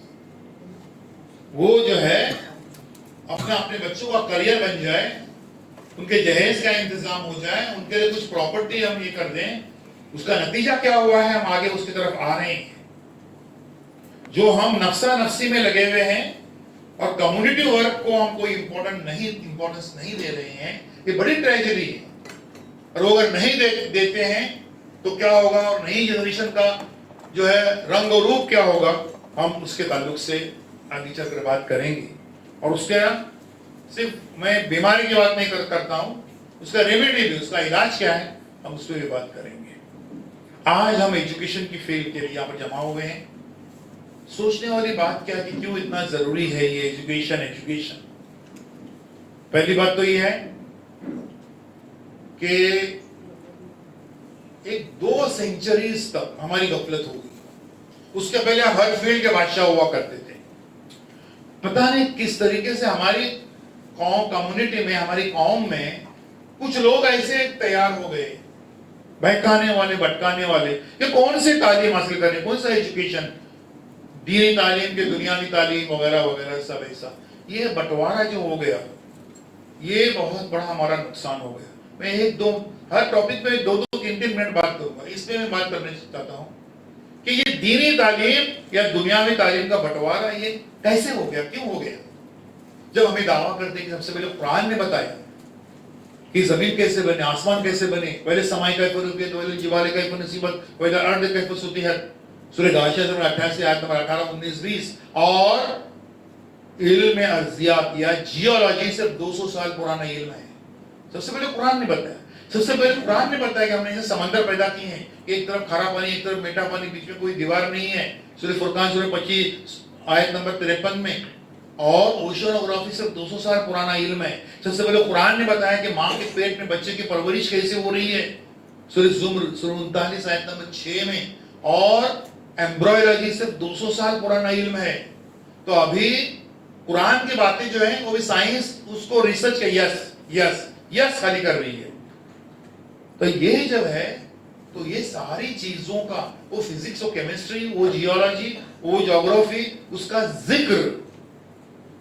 वो जो है अपने अपने बच्चों का करियर बन जाए, उनके जहेज का इंतजाम हो जाए, उनके लिए कुछ प्रॉपर्टी हम ये कर दें, उसका नतीजा क्या हुआ है, हम आगे उसकी तरफ आ रहे हैं। जो हम नफ्सा नफ्सी में लगे हुए हैं और कम्युनिटी वर्क को हम कोई इंपॉर्टेंस नहीं दे रहे हैं, ये बड़ी ट्रेजेडी है। और अगर नहीं देते हैं तो क्या होगा, और नई जनरेशन का जो है रंग और रूप क्या होगा, हम उसके ताल्लुक से आगे चलकर बात करेंगे। और उसका सिर्फ मैं बीमारी की बात नहीं करता हूं, उसका रेमेडी भी, उसका इलाज क्या है, हम उस पर भी बात करेंगे। आज हम एजुकेशन की फील्ड के लिए यहाँ पर जमा हुए हैं। सोचने वाली बात क्या है कि क्यों इतना जरूरी है ये एजुकेशन। पहली बात तो ये है कि एक 2 सेंचुरीज तक हमारी गफलत होगी। उसके पहले हम हर फील्ड के बादशाह हुआ करते थे। पता नहीं किस तरीके से हमारी कम्युनिटी में, हमारी कौम में कुछ लोग ऐसे तैयार हो गए, बहकाने वाले, भटकाने वाले, कि कौन सी तालीम हासिल करें, कौन सा एजुकेशन, दीनी तालीम के दुनियावी तालीम वगैरह वगैरह सब ऐसा। ये बंटवारा जो हो गया, ये बहुत बड़ा हमारा नुकसान हो गया। मैं हर टॉपिक पे 2-3 मिनट बात करूंगा। इसमें मैं बात करना चाहता हूं कि ये दीनी तालीम या दुनियावी तालीम का बंटवारा ये कैसे हो गया, क्यों हो गया। जब हमें दावा करते कि सबसे पहले कुरान ने बताया कि जमीन कैसे बने, आसमान कैसे बने, पहले समाई कैफर होती है, पहले जिबाले कैफर नसीबत, पहले अर्द कैफर सुती है, सूरह गाशिया 88 आयत नंबर 18, 19, 20। और इल्म में अर्जियात या जियोलॉजी सिर्फ 200 साल पुराना इल्म है। सबसे पहले कुरान ने बताया, सबसे पहले कुरान ने बताया कि हमने ऐसे समंदर पैदा किए हैं, एक तरफ खारा पानी, एक तरफ मीठा पानी, बीच में कोई दीवार नहीं है। सूरह फुरकान सूरह 25 आयत नंबर 53 में। और ओशियोनोग्राफी सिर्फ 200 साल पुराना इल्म है। सबसे पहले कुरान ने बताया कि मां के पेट में बच्चे की परवरिश कैसे हो रही है, सूरह ज़ुमर सूरह 39 आयत नंबर 6 में। और एम्ब्रॉयलॉजी सिर्फ 200 साल पुराना इल्म है। तो अभी कुरान की बातें जो है वो भी साइंस उसको रिसर्च का यस खाली कर रही है। तो ये जब है तो ये सारी चीजों का, वो फिजिक्स, वो केमिस्ट्री, वो जियोलॉजी, वो ज्योग्राफी, उसका जिक्र,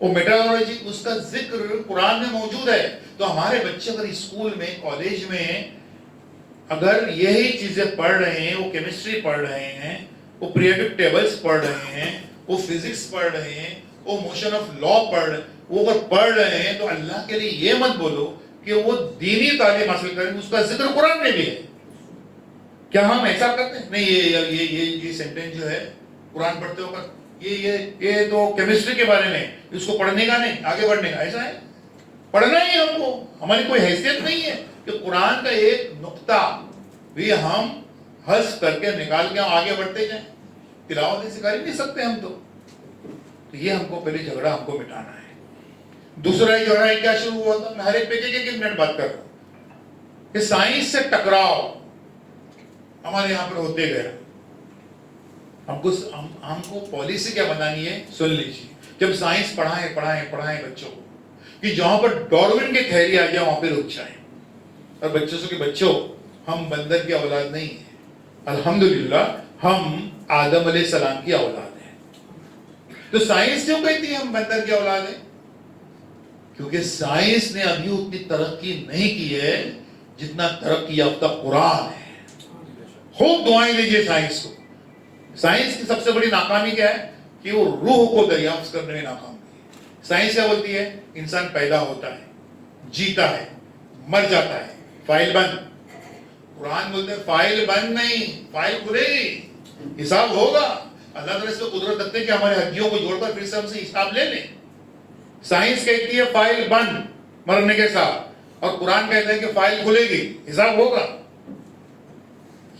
वो मेट्रोलॉजी, उसका जिक्र कुरान में मौजूद है। तो हमारे बच्चे अगर स्कूल में, कॉलेज में अगर यही चीजें पढ़ रहे हैं, वो केमिस्ट्री पढ़ रहे हैं, वो पीरियोडिक टेबल्स पढ़ रहे हैं, वो फिजिक्स पढ़ रहे हैं, वो मोशन ऑफ लॉ वो अगर पढ़ रहे हैं, तो अल्लाह के लिए ये मत बोलो कि वो दीनी तालीम हासिल करेंगे, उसका जिक्र कुरान में भी है। क्या हम ऐसा करते हैं? नहीं, ये सेंटेंस जो है कुरान पढ़ते होकर ये तो केमिस्ट्री के बारे में, इसको पढ़ने का नहीं, आगे बढ़ने का, ऐसा है। पढ़ना ही हमको, हमारी कोई हैसियत नहीं है कि कुरान का एक नुक्ता भी हम हज करके निकाल के आगे बढ़ते जाएं। तिलावत सिखा नहीं सकते हम तो ये हमको पहले झगड़ा हमको मिटाना है। दूसरा झगड़ा क्या शुरू हुआ था, मैं हर एक पे एक मिनट बात कर रहा हूं कि साइंस से टकराव हमारे यहां पर होते गए। हमको पॉलिसी क्या बनानी है, सुन लीजिए। जब साइंस पढ़ाएं बच्चों को कि जहां पर डार्विन की थ्योरी आ जाए वहां पे रुक जाए, और बच्चों से कि बच्चों हम बंदर की औलाद नहीं है, अल्हम्दुलिल्लाह हम आदम अलैहिस्सलाम की औलाद है। तो साइंस क्यों कहती है हम बंदर की औलाद है? क्योंकि साइंस ने अभी उतनी तरक्की नहीं की है जितना तरक्की याफ्ता कुरान है। खूब दुआएं दीजिए साइंस को। साइंस की सबसे बड़ी नाकामी क्या है कि वो रूह को दरियाफ्त करने में नाकाम है। साइंस क्या बोलती है? इंसान पैदा होता है, जीता है, मर जाता है, फाइल बंद। कुरान बोलते हैं फाइल बंद नहीं, फाइल खुलेगी, हिसाब होगा। अल्लाह ताला इसमें कुदरत रखते हैं कि हमारे हड्डियों को जोड़कर फिर से हमसे हिसाब ले लें। साइंस कहती है फाइल बंद मरने के साथ, और कुरान कहता है कि फाइल खुलेगी, हिसाब होगा।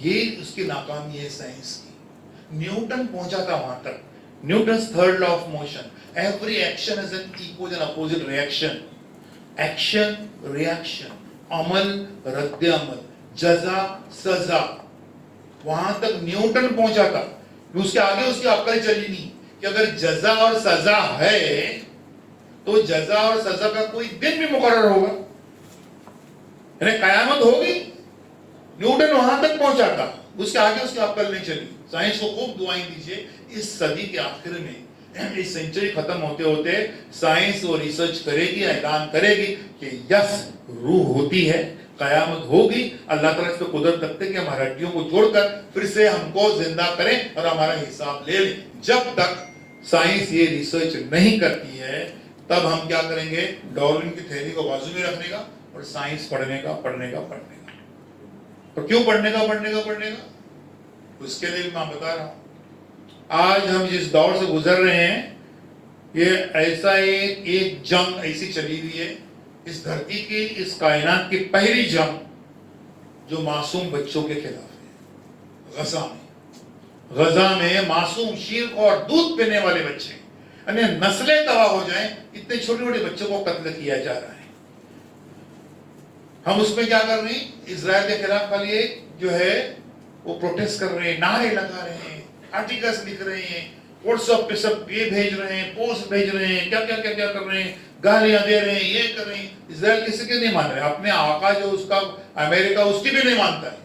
ये उसकी नाकामी है साइंस की। न्यूटन पहुंचा था वहां तक। Newton's third law of motion, every action is an equal and opposite reaction. Action reaction, अमल रद्द अमल, जजा सजा, वहां तक न्यूटन पहुंचा था। उसके आगे उसकी अक्ल चली नहीं कि अगर जजा और सजा है तो जजा और सजा का कोई दिन भी मुकर्रर होगा, यानी कयामत होगी। न्यूटन वहां तक पहुंचा था, उसके आगे उसकी अक्ल नहीं चली। साइंस को खूब दुआएं दीजिए। इस सदी के आखिर में, इस सेंचुरी खत्म होते होते साइंस वो रिसर्च करेगी, ऐलान करेगी कि यस रूह होती है, कयामत होगी। अल्लाह ताला इस पे कुदरत रखते हैं कि हमारी हड्डियों को जोड़कर फिर से हमको जिंदा करें और हमारा हिसाब ले लें। जब तक साइंस ये रिसर्च नहीं करती है तब हम क्या करेंगे? डार्विन की थ्योरी को बाजू में रखने का और साइंस पढ़ने का। और क्यों पढ़ने का? उसके लिए मैं बता रहा हूं। आज हम जिस दौर से गुजर रहे हैं, ये ऐसा एक जंग ऐसी चली हुई है, इस धरती की, इस कायनात की पहली जंग जो मासूम बच्चों के खिलाफ है। गजा में मासूम शीर और दूध पीने वाले बच्चे, यानी नस्लें तबाह हो जाएं, इतने छोटे छोटे बच्चों को कत्ल किया जा रहा है। हम उसमें क्या कर रहे हैं? इजराइल के खिलाफ वाली जो है वो प्रोटेस्ट कर रहे हैं, नारे लगा रहे हैं, आर्टिकल्स लिख रहे हैं, व्हाट्सएप पे सब ये भेज रहे हैं, पोस्ट भेज रहे हैं, क्या कर रहे हैं, गालियां दे रहे हैं, ये कर रहे हैं। इजराइल किसी के नहीं मान रहे, अपने आका जो उसका अमेरिका, उसकी भी नहीं मानता है।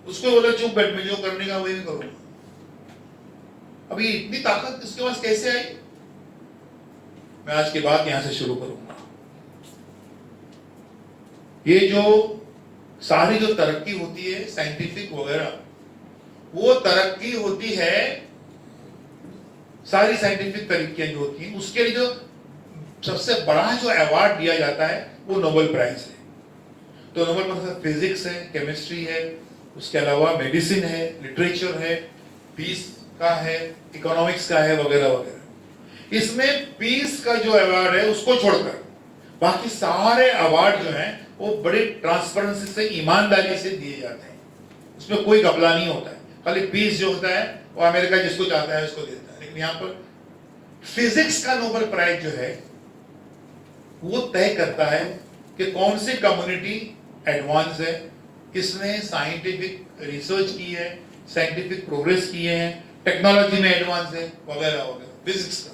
उसको बोले चुप बैठ, में जो करने का वही नहीं करूंगा। अभी इतनी ताकत इसके पास कैसे आई? मैं आज की बात यहां से शुरू करूंगा। ये जो सारी जो तरक्की होती है साइंटिफिक वगैरह, वो तरक्की होती है, सारी साइंटिफिक तरीके जो होती हैं, उसके लिए जो सबसे बड़ा जो अवार्ड दिया जाता है वो नोबेल प्राइज है। तो नोबेल प्राइज फिजिक्स है, केमिस्ट्री है, उसके अलावा मेडिसिन है, लिटरेचर है, पीस का है, इकोनॉमिक्स का है, वगैरह वगैरह। इसमें पीस का जो अवार्ड है उसको छोड़कर बाकी सारे अवार्ड जो हैं वो बड़े ट्रांसपेरेंसी से, ईमानदारी से दिए जाते हैं। उसमें कोई घपला नहीं होता है। खाली पीस जो होता है वो अमेरिका जिसको चाहता है उसको देता है। लेकिन यहाँ पर फिजिक्स का नोबेल प्राइज जो है वो तय करता है कि कौन सी कम्युनिटी एडवांस है, किसने साइंटिफिक रिसर्च की है, साइंटिफिक प्रोग्रेस किए हैं, टेक्नोलॉजी में एडवांस है, वगैरह वगैरह। फिजिक्स का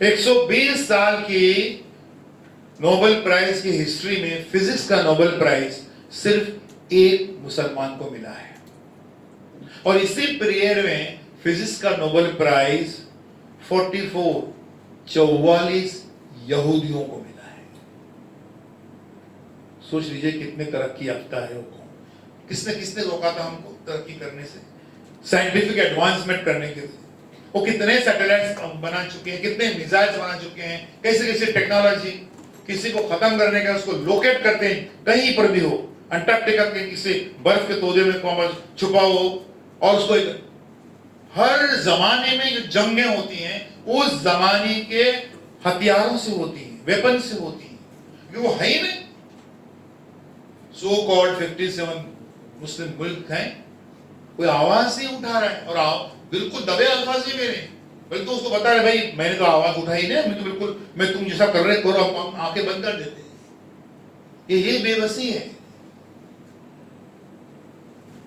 120 साल की नोबेल प्राइज की हिस्ट्री में फिजिक्स का नोबेल प्राइज सिर्फ एक मुसलमान को मिला है, और इसी पीरियड में फिजिक्स का नोबेल प्राइज 44 यहूदियों को मिला है। सोच लीजिए कितने तरक्की याफ्ता है वो। किसने रोका था हमको तरक्की करने से, साइंटिफिक एडवांसमेंट करने के लिए? वो कितने सैटेलाइट्स बना चुके हैं, कितने मिसाइल्स बना चुके हैं, कैसे टेक्नोलॉजी। किसी को खत्म करने का उसको लोकेट करते हैं कहीं पर भी हो, अंटार्कटिका के किसी बर्फ के तोदे में छुपा हो, और उसको हर जमाने में जो जंगें होती हैं उस जमाने के हथियारों से होती हैं, वेपन से होती हैं, क्योंकि वो है ही नहीं। सो कॉल्ड 57 मुस्लिम मुल्क हैं, कोई आवाज नहीं उठा रहा है, और बिल्कुल दबे अल्फाज ही मेरे, बल्कि तो उसको बता रहे भाई मैंने तो आवाज उठाई नहीं, मैं तो बिल्कुल, मैं तुम जैसा कर रहे करो, हम आंखें बंद कर देते हैं। ये बेबसी है।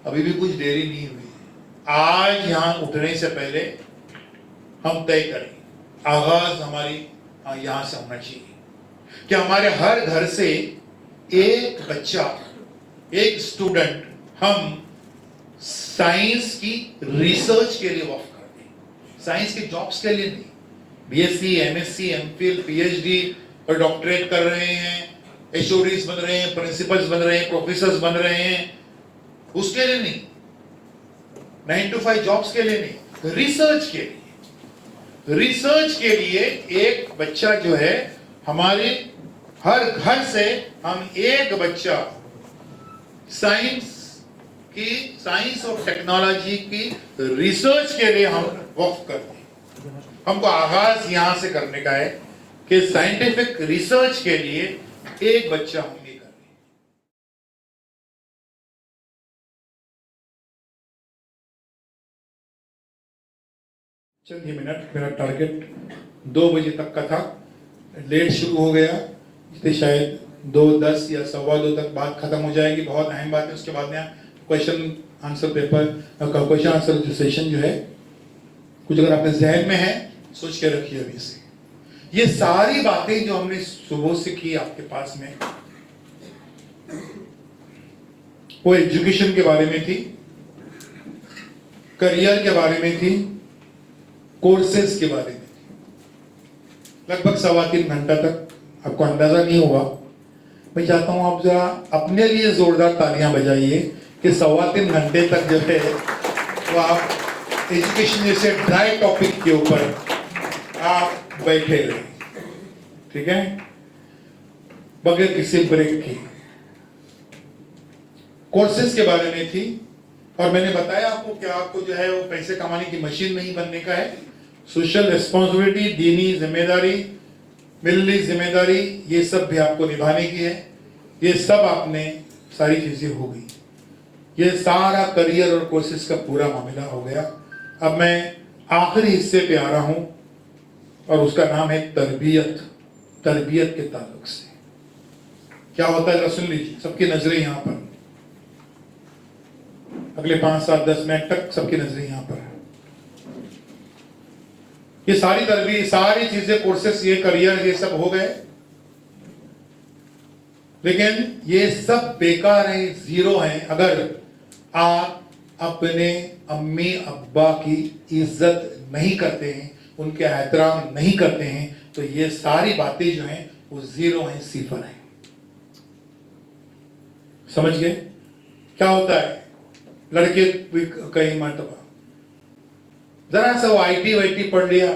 अभी भी कुछ देरी नहीं हुई, आज यहाँ उठने से पहले हम तय करें, आगाज हमारी यहाँ से होना चाहिए कि हमारे हर घर से एक बच्चा, एक स्टूडेंट हम साइंस की रिसर्च के लिए वर्क कर दें, साइंस के जॉब्स के लिए नहीं। बीएससी, एमएससी, एमफिल, पीएचडी और डॉक्टरेट कर रहे हैं, एचओडीज बन रहे हैं, प्रिंसिपल्स बन रहे हैं, प्रोफेसर्स बन रहे हैं, उसके लिए नहीं, 9 to 5 जॉब्स के लिए नहीं, रिसर्च के लिए। रिसर्च के लिए एक बच्चा जो है, हमारे हर घर से हम एक बच्चा साइंस और टेक्नोलॉजी की रिसर्च के लिए हम वर्क करते हैं। हमको आगाज यहां से करने का है कि साइंटिफिक रिसर्च के लिए एक बच्चा हम ये कर रहे हैं। चलिए मिनट, मेरा टारगेट 2 बजे तक का था, लेट शुरू हो गया, इसलिए शायद 2:10 या 2:15 तक बात खत्म हो जाएगी। बहुत अहम बात है, उसके बाद में question answer paper, question answer जो सेशन जो है, कुछ अगर आपने जहन में है सोच के रखिए अभी से। ये सारी बातें जो हमने सुबह से की आपके पास में, वो एजुकेशन के बारे में थी, करियर के बारे में थी, कोर्सेज के बारे में थी। लगभग 3.25 घंटा तक आपको अंदाजा नहीं हुआ। मैं चाहता हूं आप जरा अपने लिए जोरदार तालियां बजाइए कि 3.25 घंटे तक जो है वो आप एजुकेशन जैसे ड्राई टॉपिक के ऊपर आप बैठे रहे, ठीक है, बगैर किसी ब्रेक के। कोर्सेज के बारे में थी, और मैंने बताया आपको कि आपको जो है वो पैसे कमाने की मशीन नहीं बनने का है। सोशल रिस्पॉन्सिबिलिटी, दीनी जिम्मेदारी, मिलनी जिम्मेदारी, ये सब भी आपको निभाने की है। ये सब आपने सारी चीजें हो गई, ये सारा करियर और कोर्सेज का पूरा मामला हो गया। अब मैं आखिरी हिस्से पे आ रहा हूं, और उसका नाम है तरबियत। तरबियत के ताल्लुक से क्या होता है जरा सुन लीजिए, सबकी नजरें यहां पर, अगले 5, 7, 10 मिनट तक सबकी नजरें यहां पर। ये सारी तरबियत, सारी चीजें, कोर्सेस, ये करियर, ये सब हो गए, लेकिन ये सब बेकार है, जीरो है अगर आप अपने अम्मी अब्बा की इज्जत नहीं करते हैं, उनके एहतराम नहीं करते हैं, तो ये सारी बातें जो हैं वो जीरो हैं, सिफर हैं। समझ गए क्या होता है? लड़के कई मरतबा जरा सा वो आईटी वाईटी पढ़ लिया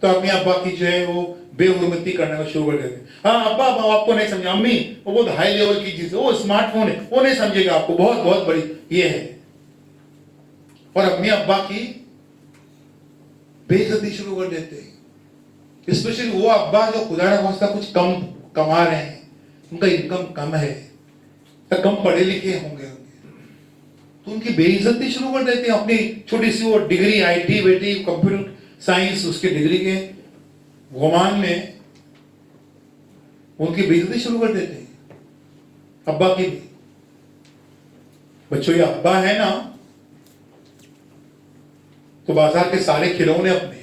तो अम्मी अब्बा की जो है वो बेहुरमती करने का शुरू कर देते। हाँ अब्बा आपको नहीं समझा, अम्मी वो बहुत हाई लेवल की चीज है, वो स्मार्टफोन है, वो नहीं समझेगा आपको, बहुत बहुत बड़ी ये है। और अम्मी अब्बा की बेइज्जती शुरू कर देते हैं। स्पेशली वो अब्बा जो खुदा ना खास्ता कुछ कम कमा रहे हैं, उनका इनकम कम है या कम पढ़े लिखे होंगे, तो उनकी बेइज्जती शुरू कर देते हैं। अपनी छोटी सी वो डिग्री, आईटी वेटी, कंप्यूटर साइंस, उसके डिग्री के गुमान में उनकी बेइज्जती शुरू कर देते हैं, अब्बा की भी। बच्चों ये अब्बा है ना, तो बाजार के सारे खिलौने अपने,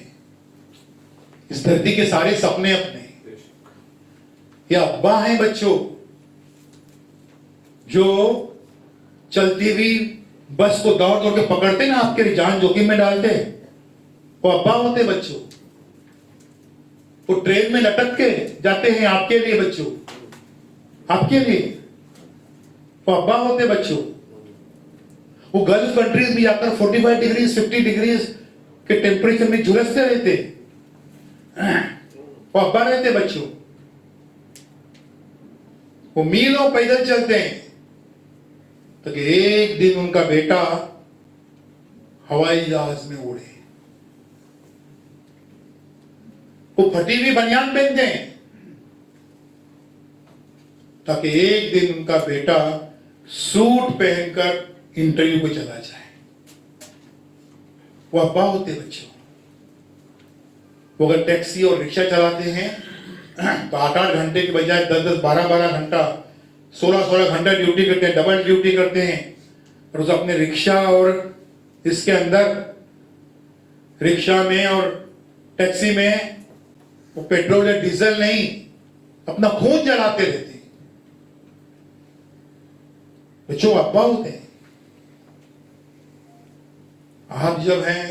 इस धरती के सारे सपने अपने। ये अब्बा हैं बच्चों, जो चलती हुई बस को दौड़ दौड़ के पकड़ते ना, आपके जान जोखिम में डालते, वो अब्बा होते बच्चों। वो ट्रेन में लटक के जाते हैं आपके लिए बच्चों, आपके लिए, वो अब्बा होते बच्चों। वो गल्फ कंट्रीज में जाकर 45 डिग्री 50 डिग्री के टेम्परेचर में झुलसते रहते, वो अब्बा रहते बच्चों। वो मीलों पैदल चलते हैं ताकि एक दिन उनका बेटा हवाई जहाज में उड़े। वो फटी हुई बनियान पहनते हैं ताकि एक दिन उनका बेटा सूट पहनकर इंटरव्यू को चला जाए। वो अब्बा होते बच्चों। वो अगर टैक्सी और रिक्शा चलाते हैं तो 8-8 घंटे के बजाय 10-10, 12-12 घंटा, 16-16 घंटा ड्यूटी करते हैं, डबल ड्यूटी करते हैं। और उस अपने रिक्शा और इसके अंदर रिक्शा में और टैक्सी में वो पेट्रोल या डीजल नहीं, अपना खून जलाते रहते हैं। बच्चों अब्बा होते हैं। आप जब हैं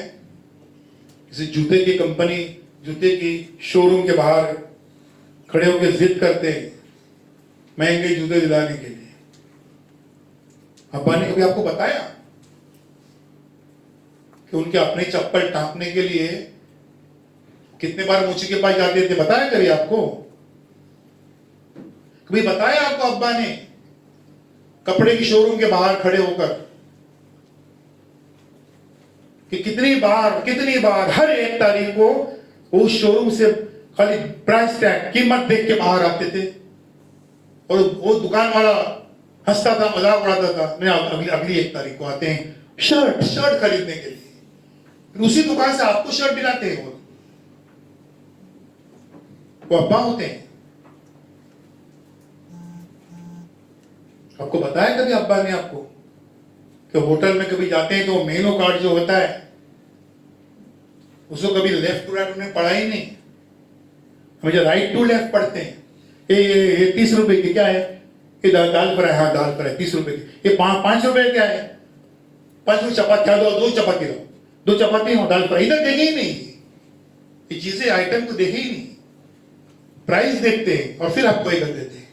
किसी जूते की कंपनी, जूते की शोरूम के बाहर खड़े होकर जिद करते हैं महंगे जूते दिलाने के लिए, अब्बा ने कभी आपको बताया कि उनके अपने चप्पल टांपने के लिए कितने बार मोची के पास जाते थे? बताया कभी आपको? कभी बताया आपको अब्बा ने कपड़े की शोरूम के बाहर खड़े होकर कि कितनी बार हर 1 तारीख को उस शोरूम से खाली प्राइस टैग, कीमत देख के बाहर आते थे और वो दुकान वाला हंसता था, मजाक उड़ाता था, नहीं अगली 1 तारीख को आते हैं शर्ट खरीदने के लिए। फिर उसी दुकान से आपको शर्ट दिलाते हैं। वो अब्बा होते हैं। आपको बताया कभी अब्बा ने आपको कि होटल में कभी जाते हैं तो मेनू कार्ड जो होता है उसको कभी लेफ्ट टू राइट उन्हें पढ़ा ही नहीं, हमें राइट टू लेफ्ट पढ़ते हैं। ये 30 रुपए की क्या है? ये दाल फ्राई, हाँ दाल फ्राई 30 रुपए की। ये 5 रुपए क्या है? 5 रुपए चपाती दो, 2 चपाती दो, 2 चपाती हो दाल फ्राई। इधर देखे ही नहीं, ये चीजें आइटम को देखे ही नहीं, प्राइस देखते हैं और फिर आपको ये कर देते हैं।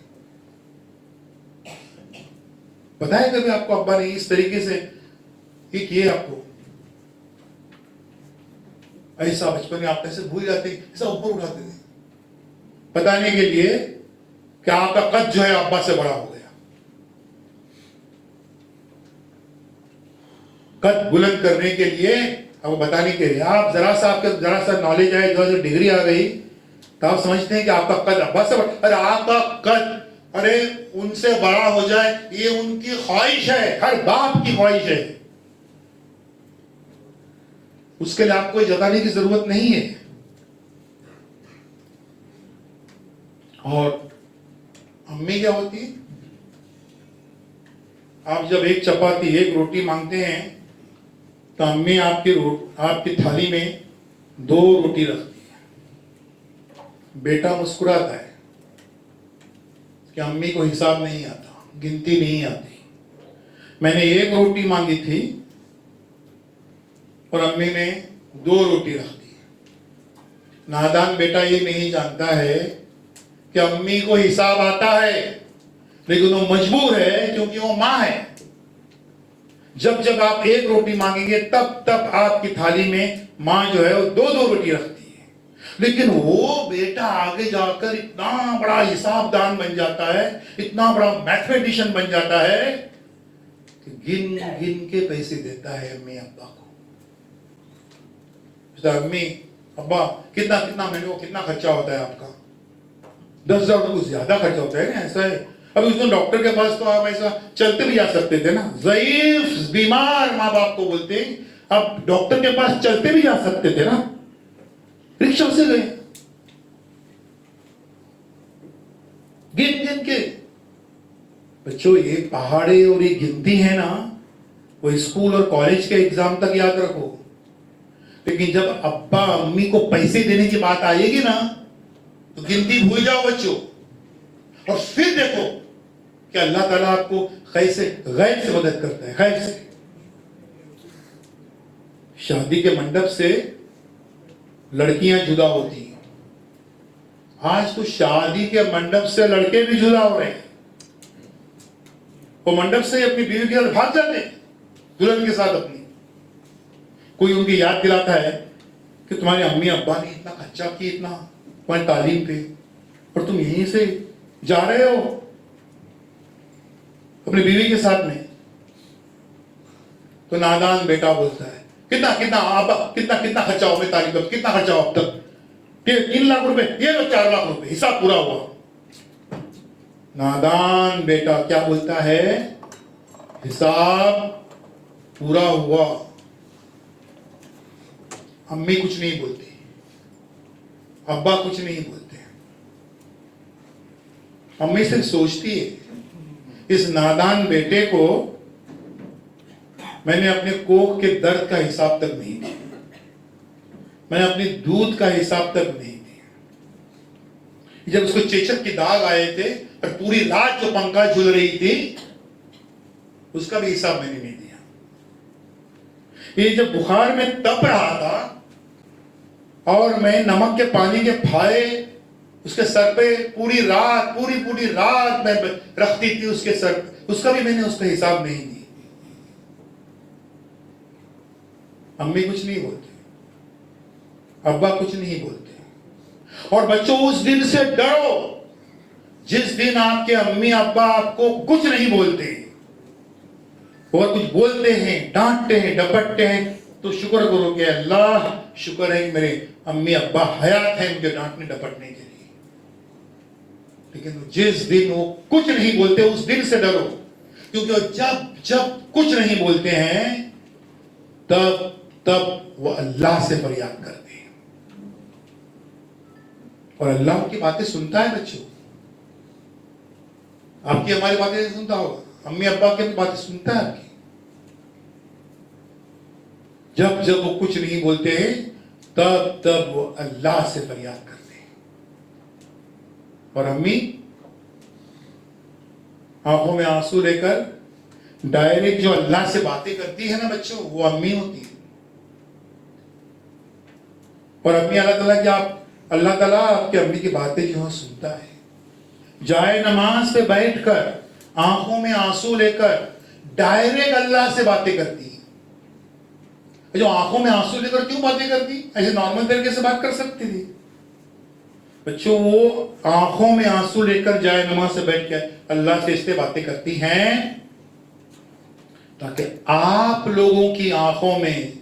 बताया कभी आपको अब्बा ने इस तरीके से ये किए आपको? ऐसा बचपन में आप ऐसे भूल जाते, ऐसा ऊपर उठाते थे बताने के लिए कि आपका कद जो है अब्बा से बड़ा हो गया। कद बुलंद करने के लिए, आपको बताने के लिए, आप जरा सा नॉलेज आए, जरा सा डिग्री आ गई तो आप समझते हैं कि आपका कद अब्बा से बड़ा। अरे आपका कद अरे उनसे बड़ा हो जाए ये उनकी ख्वाहिश है, हर बाप की ख्वाहिश है। उसके लिए आपको जताने की जरूरत नहीं है। और अम्मी क्या होती है? आप जब 1 चपाती 1 रोटी मांगते हैं तो अम्मी आपकी थाली में 2 रोटी रखती है। बेटा मुस्कुराता है कि अम्मी को हिसाब नहीं आता, गिनती नहीं आती। मैंने 1 रोटी मांगी थी और अम्मी ने 2 रोटी रख दी। नादान बेटा ये नहीं जानता है कि अम्मी को हिसाब आता है, लेकिन वो मजबूर है क्योंकि वो मां है। जब जब आप 1 रोटी मांगेंगे तब तब आपकी थाली में मां जो है वो 2-2 रोटी रखती है। लेकिन वो बेटा आगे जाकर इतना बड़ा हिसाबदान बन जाता है, इतना बड़ा मैथमेटिशियन बन जाता है कि गिन गिन के पैसे देता है अम्मी अब्बा को। अम्मी अब्बा कितना महीने को कितना खर्चा होता है आपका? 10,000 तो कुछ ज्यादा खर्चा होता है ना, ऐसा है। अभी उस दिन डॉक्टर के पास तो आप ऐसा चलते भी जा सकते थे ना, ज़ईफ बीमार माँ बाप को बोलते हैं, अब डॉक्टर के पास चलते भी जा सकते थे ना, रिक्शा से गए गिन गिन के। बच्चों ये पहाड़े और ये गिनती है ना, वो स्कूल और कॉलेज के एग्जाम तक याद रखो। लेकिन जब अब्बा अम्मी को पैसे देने की बात आएगी ना तो गिनती भूल जाओ बच्चों, और फिर देखो कि अल्लाह ताला आपको कैसे गैब से मदद करता है, गैब से। शादी के मंडप से लड़कियां जुदा होती हैं, आज तो शादी के मंडप से लड़के भी जुदा हो रहे हैं। वो मंडप से अपनी बीवी के साथ भाग जाते हैं, दुल्हन के साथ अपनी। कोई उनकी याद दिलाता है कि तुम्हारे अम्मी अब्बा ने इतना खर्चा किया, इतना तुम्हारी तालीम पे, और तुम यहीं से जा रहे हो अपनी बीवी के साथ में। तो नादान बेटा बोलता है कितना खर्चा हो, तालीम पे कितना खर्चा हो अब तक? ये 3 लाख रुपए, ये लो 4 लाख रुपए, हिसाब पूरा हुआ। नादान बेटा क्या बोलता है? हिसाब पूरा हुआ। अम्मी कुछ नहीं बोलती, अब्बा कुछ नहीं बोलते। अम्मी सिर्फ सोचती है इस नादान बेटे को मैंने अपने कोख के दर्द का हिसाब तक नहीं दिया, मैंने अपनी दूध का हिसाब तक नहीं दिया। जब उसको चेचक के दाग आए थे और पूरी रात जो पंखा झूल रही थी, उसका भी हिसाब मैंने नहीं दिया। ये जब बुखार में तप रहा था और मैं नमक के पानी के फाये उसके सर पे पूरी रात पूरी रात मैं रखती थी उसके सर, उसका भी मैंने उसका हिसाब नहीं दिया। अम्मी कुछ नहीं बोलते, अब्बा कुछ नहीं बोलते। और बच्चों, उस दिन से डरो जिस दिन आपके अम्मी अब्बा आपको कुछ नहीं बोलते, और कुछ बोलते हैं, डांटते हैं, डपटते हैं, तो शुक्र करो कि अल्लाह शुक्र है कि मेरे अम्मी अब्बा हयात हैं मुझे डांटने डपटने के लिए। लेकिन जिस दिन वो कुछ नहीं बोलते उस दिन से डरो, क्योंकि जब जब कुछ नहीं बोलते हैं तब तब वो अल्लाह से फरियाद करते हैं, और अल्लाह उनकी बातें सुनता है। बच्चों, आपकी हमारी बातें नहीं सुनता होगा, अम्मी अब्बा की बातें सुनता है आपकी। जब जब वो कुछ नहीं बोलते हैं तब तब वो अल्लाह से फरियाद करते हैं। और अम्मी आंखों में आंसू लेकर डायरेक्ट जो अल्लाह से बातें करती है ना बच्चों, वो अम्मी होती है। और अम्मी अल्लाह ताला आपकी अम्मी की बातें जो है सुनता है। जाए नमाज पे बैठकर आंखों में आंसू लेकर डायरेक्ट अल्लाह से बातें करती है। जो आंखों में आंसू लेकर क्यों बातें करती? ऐसे नॉर्मल तरीके से बात कर सकती थी। बच्चों, वो आंखों में आंसू लेकर जाए नमाज से बैठ के अल्लाह से इसलिए बातें करती हैं ताकि आप लोगों की आंखों में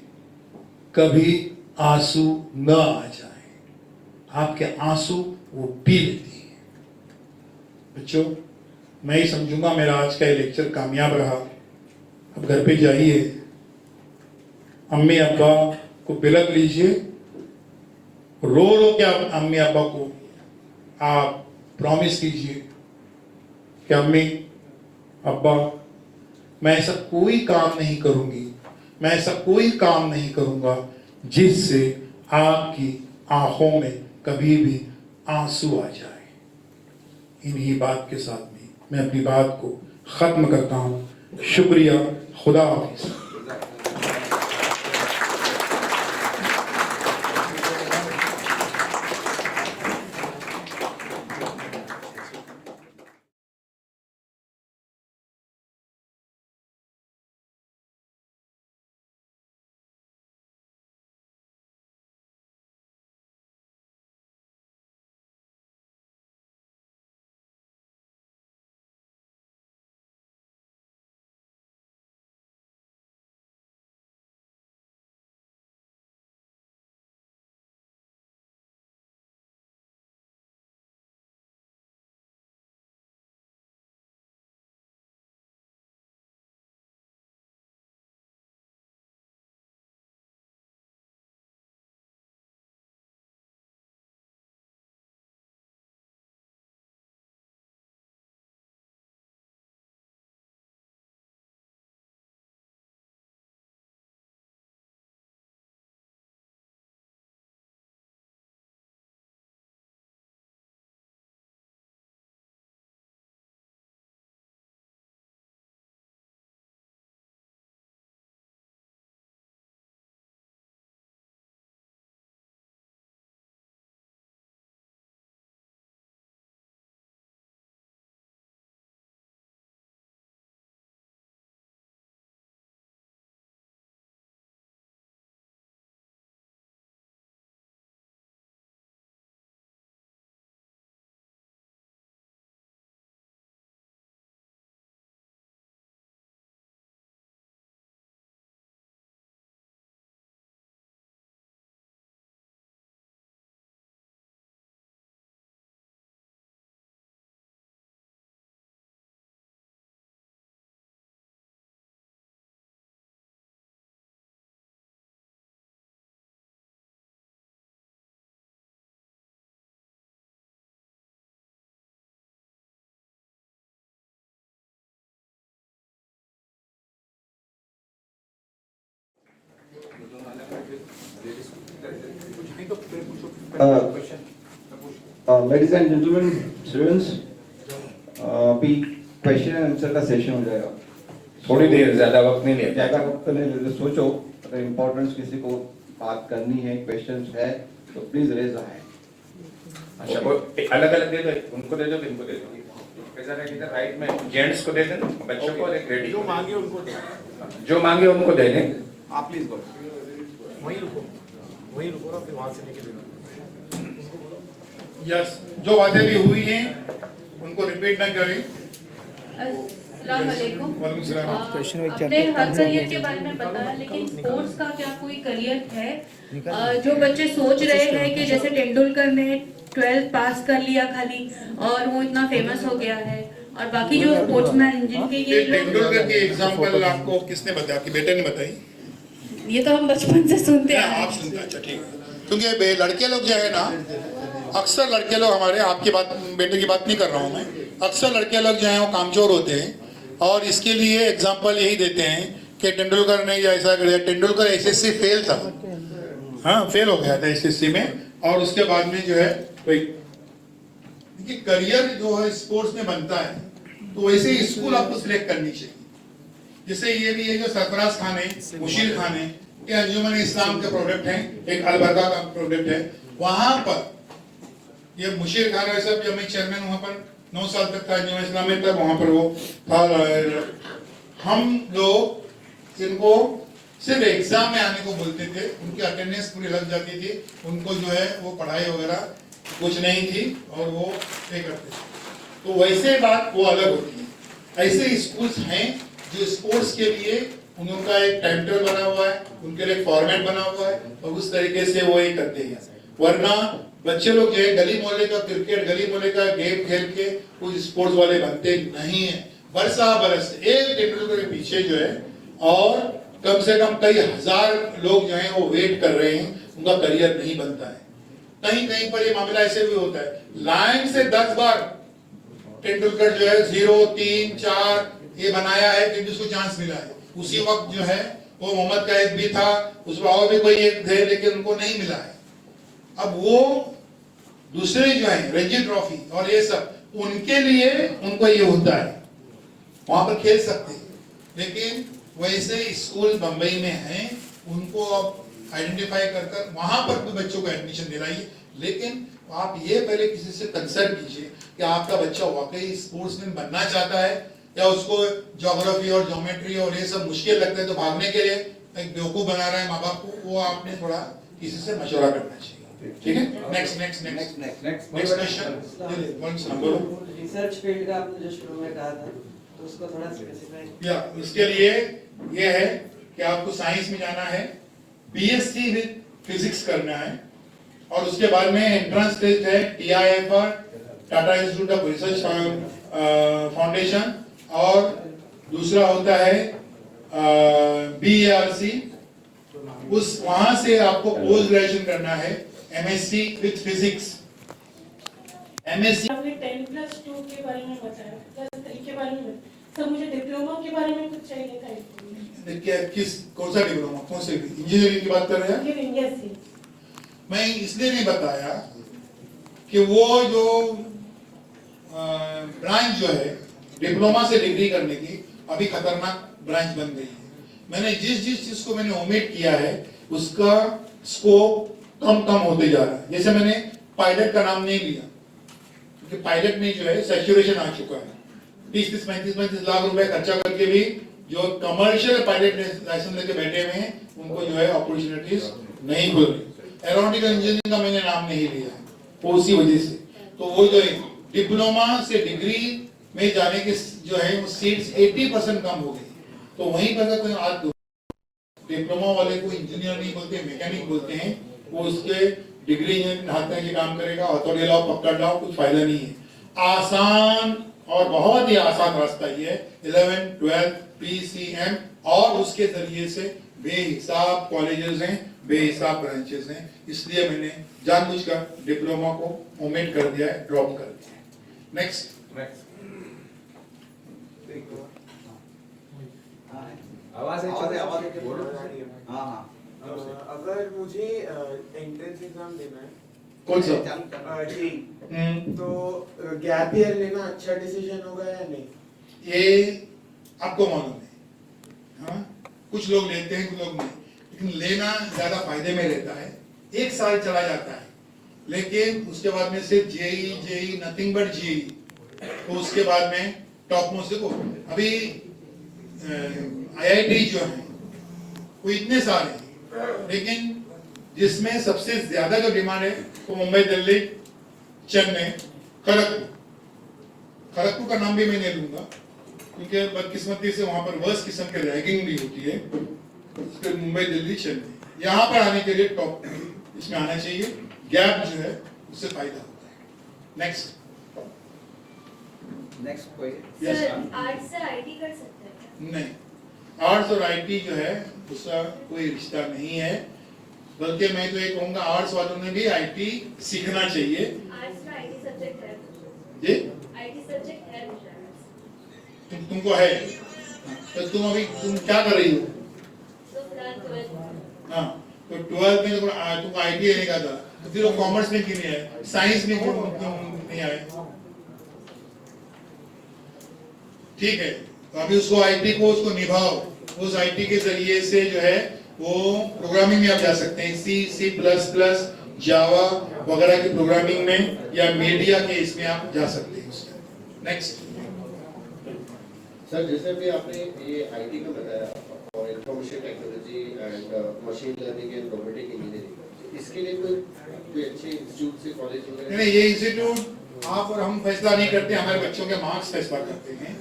कभी आंसू न आ जाए, आपके आंसू वो पी लेती है। बच्चों, मैं ही समझूंगा मेरा आज का ये लेक्चर कामयाब रहा। अब घर पे जाइए, अम्मी अब्बा को बिलक लीजिए, रो रो के आप अम्मी अब्बा को आप प्रॉमिस कीजिए कि अम्मी अब्बा, मैं ऐसा कोई काम नहीं करूंगी, मैं ऐसा कोई काम नहीं करूंगा जिससे आपकी आंखों में कभी भी आंसू आ जाए। इन्हीं बात के साथ में मैं अपनी बात को खत्म करता हूं। शुक्रिया। खुदा हाफिज। Ladies and gentlemen, students, अभी क्वेश्चन एंड आंसर का सेशन हो जाएगा. थोड़ी देर, ज्यादा वक्त नहीं लिया ज़्यादा वक्त नहीं लेते. सोचो अगर इम्पोर्टेंस किसी को बात करनी है, क्वेश्चन है तो प्लीज रेज द हैंड. अच्छा, वो अलग अलग दे दो, उनको दे दो, इनको दे दो. कैसा है, किधर राइट में जेंट्स को दे देना, बच्चों को, और एक रेडी जो मांगे उनको दे दें. आप प्लीज बोलो. वहीं रुको ना, फिर वहां से लेके देना. यस, जो बातें भी हुई हैं उनको रिपीट ना करें. अस्सलाम वालेकुम. वालेकुम सलाम. आपने हर करियर के बारे में बताया, लेकिन स्पोर्ट्स का क्या कोई करियर है? जो बच्चे सोच रहे हैं कि जैसे तेंदुलकर ने 12th पास कर लिया खाली और वो इतना फेमस हो गया है, और बाकी जो स्पोर्ट्समैन जिनके ये तेंदुलकर की एग्जांपल आपको किसने बताया? आपके बेटे ने बताई? ये तो हम बचपन से सुनते हैं. आप सुनते हैं? अच्छा, ठीक है. क्योंकि लड़के लोग जो है ना, अक्सर लड़के लोग हमारे, आपकी बात, बेटे की बात नहीं कर रहा हूँ मैं, अक्सर लड़के लोग जो हैं वो कामचोर होते हैं और इसके लिए एग्जांपल यही देते हैं कि तेंदुलकर ने ऐसा कर दिया. तेंदुलकर एसएससी फेल था, हाँ फेल हो गया था एसएससी में, और उसके बाद में जो है कोई देखिए करियर जो है स्पोर्ट्स में बनता है तो वैसे ही स्कूल आपको सिलेक्ट करनी चाहिए. जैसे ये भी है जो सरफराज खान है, मुशीर खान है, ये अंजुमन इस्लाम के प्रोडक्ट हैं, एक अलबरका का प्रोडक्ट है. वहां पर ये मुशीर खान है सब, जब मैं चेयरमैन वहां पर 9 साल तक था अंजुमन इस्लाम में, तब वहां पर वो था. हम लोग इनको सिर्फ एग्जाम में आने को बोलते थे, उनकी अटेंडेंस पूरी लग जाती थी, उनको जो है वो पढ़ाई वगैरह कुछ नहीं थी और वो पे करते थे. तो वैसे बात वो अलग होती है. ऐसे स्कूल्स हैं जो स्पोर्ट्स के लिए उनका एक टाइम टेबल बना हुआ है, उनके लिए एक फॉर्मेट बना हुआ है और उस तरीके से वो ये करते हैं. वरना बच्चे लोग जो है गली मोहल्ले का क्रिकेट, गली मोहल्ले का गेम खेल के कुछ स्पोर्ट्स वाले बनते नहीं है. बरसा बरस एक तेंदुलकर के पीछे जो है और कम से कम कई हजार लोग जो हैं वो वेट कर रहे हैं, उनका करियर नहीं बनता है. कहीं कहीं पर ये मामला ऐसे भी होता है, लाइन से 10 बार तेंदुलकर जो है 0, 3, 4 ये बनाया है कि जिसको चांस मिला है. उसी वक्त जो है वो मोहम्मद कैफ भी था, उसमें और भी कोई एक थे, लेकिन उनको नहीं मिला है. अब वो दूसरे जो है रणजी ट्रॉफी और ये सब, उनके लिए उनको ये होता है, वहां पर खेल सकते हैं. लेकिन वैसे स्कूल बंबई में हैं, उनको अब आइडेंटिफाई कर वहां पर भी बच्चों को एडमिशन दिलाइए. लेकिन आप ये पहले किसी से कंसल्ट कीजिए कि आपका बच्चा वाकई स्पोर्ट्समैन बनना चाहता है या उसको ज्योग्राफी और ज्योमेट्री और ये सब मुश्किल लगता है तो भागने के लिए एक बेवकूफ बना रहा है माँ बाप को. वो आपने थोड़ा किसी से मशवरा करना चाहिए. ठीक है. Next question. बोलो. रिसर्च फील्ड का आपने जो शुरू में कहा था तो उसको थोड़ा स्पेसिफाई. या उसके लिए ये है कि आपको साइंस में जाना है, बीएससी विद फिजिक्स करना है, और उसके बाद में एंट्रेंस टेस्ट है TIFR, Tata institute of research foundation, और दूसरा होता है BARC. उस वहां से आपको पोस्ट ग्रेजुएशन करना है, MSc विद फिजिक्स. MSc आपने 10+2 के बारे में बताया, +3 के बारे में. सर मुझे डिप्लोमा के बारे में कुछ चाहिए था. देखिए किस कौन सा डिप्लोमा, कौन से इंजीनियरिंग की बात कर रहे हैं? यस. मैं इसलिए नहीं बताया कि वो जो ब्रांच जो है डिप्लोमा से डिग्री करने की अभी खतरनाक ब्रांच बन गई है. मैंने जिस चीज को मैंने ओमिट किया है उसका स्कोप कम होते जा रहा है. जैसे मैंने पायलट का नाम नहीं लिया क्योंकि पायलट में जो है सैचुरेशन आ चुका है. 30-35 लाख रुपए खर्चा करके भी जो कमर्शियल पायलट लाइसेंस लेके बैठे हुए हैं उनको जो है अपॉर्चुनिटीज नहीं खुल रही. एरोनॉटिकल इंजीनियरिंग का मैंने नाम नहीं लिया है वो उसी वजह से. तो वो जो डिप्लोमा से डिग्री में जाने के जो है वो सीट्स 80% कम हो गई. तो वहीं पर कोई आज डिप्लोमा वाले को इंजीनियर नहीं बोलते, मैकेनिक बोलते हैं. वो उसके डिग्री हाथ में के काम करेगा, हथौड़ी लाओ पकड़ लाओ, कुछ फायदा नहीं है. आसान और बहुत ही आसान रास्ता ये है 11, 12 PCM, और उसके जरिए से बेहिसाब कॉलेजेस हैं, बेहिसाब ब्रांचेस हैं. इसलिए मैंने जानबूझकर डिप्लोमा को ओमिट कर दिया है, ड्रॉप कर दिया है. नेक्स्ट. आवाज हाँ. अगर मुझे एंट्रेंस एग्जाम देना है कौन सा? जी तो गैप ईयर लेना अच्छा डिसीजन होगा या नहीं? ये आपको मालूम है, हाँ कुछ लोग लेते हैं कुछ लोग नहीं, लेकिन लेना ज्यादा फायदे में रहता है। 1 साल चला जाता है, लेकिन उसके बाद में सिर्फ जेई नथिंग बट जेई, तो उसके बाद में टॉप मोस्ट। देखो अभी IIT जो है वो इतने सारे हैं, लेकिन जिसमें सबसे ज्यादा जो डिमांड है वो मुंबई, दिल्ली, चेन्नई, खड़गपुर का नाम भी मैं नहीं लूंगा क्योंकि बदकिस्मती से वहां पर वर्स्ट किस्म की रैगिंग भी होती है। उसके मुंबई, दिल्ली, चेन्नई, यहाँ पर आने के लिए टॉप इसमें आना चाहिए। गैप जो है उससे फायदा होता है। नेक्स्ट कोई आर्ट्स से IT कर सकते हैं क्या? नहीं, आर्ट्स और IT जो है उसका कोई रिश्ता नहीं है, बल्कि मैं तो ये कहूंगा आर्ट्स वालों ने भी IT सीखना चाहिए। आर्ट्स में IT सब्जेक्ट है जी IT सब्जेक्ट है तुमको है, तो तुम क्या कर रही हो? तो फिलहाल 12th। हाँ तो 12th में तुमको IT लेने का था, तो फिर वो कॉमर्स में क्यों नहीं आए, साइंस में क्यों नहीं आए? ठीक है, तो अभी उसको IT को उसको निभाओ, उस IT के जरिए से जो है वो प्रोग्रामिंग में आप जा सकते हैं, C++, जावा वगैरह की प्रोग्रामिंग में, या मीडिया के इसमें आप जा सकते हैं। नेक्स्ट सर, जैसे भी आपने ये IT का बताया और information technology and machine learning and robotic engineering, इसके लिए कोई अच्छे इंस्टीट्यूट से कॉलेज वगैरह? नहीं, ये इंस्टीट्यूट आप और हम फैसला नहीं करते, हमारे बच्चों के मार्क्स फैसला करते हैं।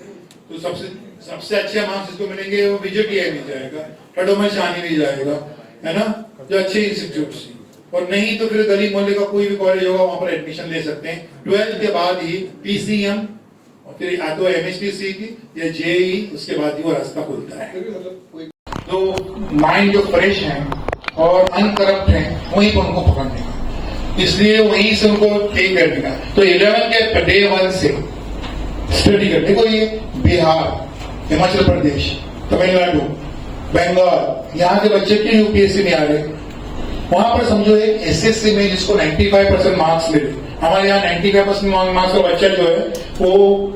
तो सबसे अच्छे मार्क्स जिसको मिलेंगे वो VJTI में जाएगा, टडोमल शानी में जाएगा, है ना, जो अच्छे इंस्टीट्यूट से। और नहीं तो फिर गली मोहल्ले का कोई भी कॉलेज होगा वहां पर एडमिशन ले सकते हैं। 12th के बाद ही PCM और फिर या तो MSTC की या JEE, उसके बाद ही वो रास्ता खुलता है। तो माइंड जो फ्रेश है और अनकरप्ट है वहीं पर उनको पकड़ने का, इसलिए वहीं से उनको टेक करने का। तो 11 के डे 1 से स्टडी करने को, ये बिहार, हिमाचल प्रदेश, तमिलनाडु, बंगाल, यहाँ के बच्चे क्यों UPSC में आ रहे? वहां पर समझो एक SSC में जिसको 95% मार्क्स मिले, हमारे यहाँ 95% मार्क्स का बच्चा जो है वो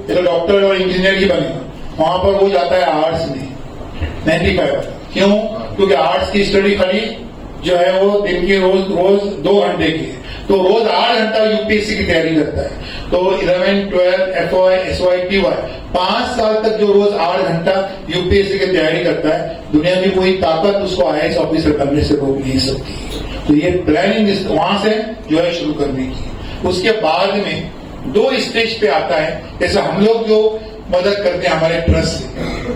डॉक्टर और इंजीनियर ही बनेगा, वहां पर वो जाता है आर्ट्स में 95। क्यों? क्योंकि आर्ट्स की स्टडी खाली जो है वो दिन की रोज 2 घंटे की है, तो रोज 8 घंटा UPSC की तैयारी करता है। तो 11, 12, FY, SY, TY 5 साल तक जो रोज 8 घंटा UPSC की तैयारी करता है, दुनिया की कोई ताकत उसको IAS ऑफिसर बनने से रोक नहीं सकती। तो ये प्लानिंग वहां से जो है शुरू करने की। उसके बाद में 2 स्टेज पे आता है, जैसे हम लोग जो मदद करते हैं हमारे ट्रस्ट से,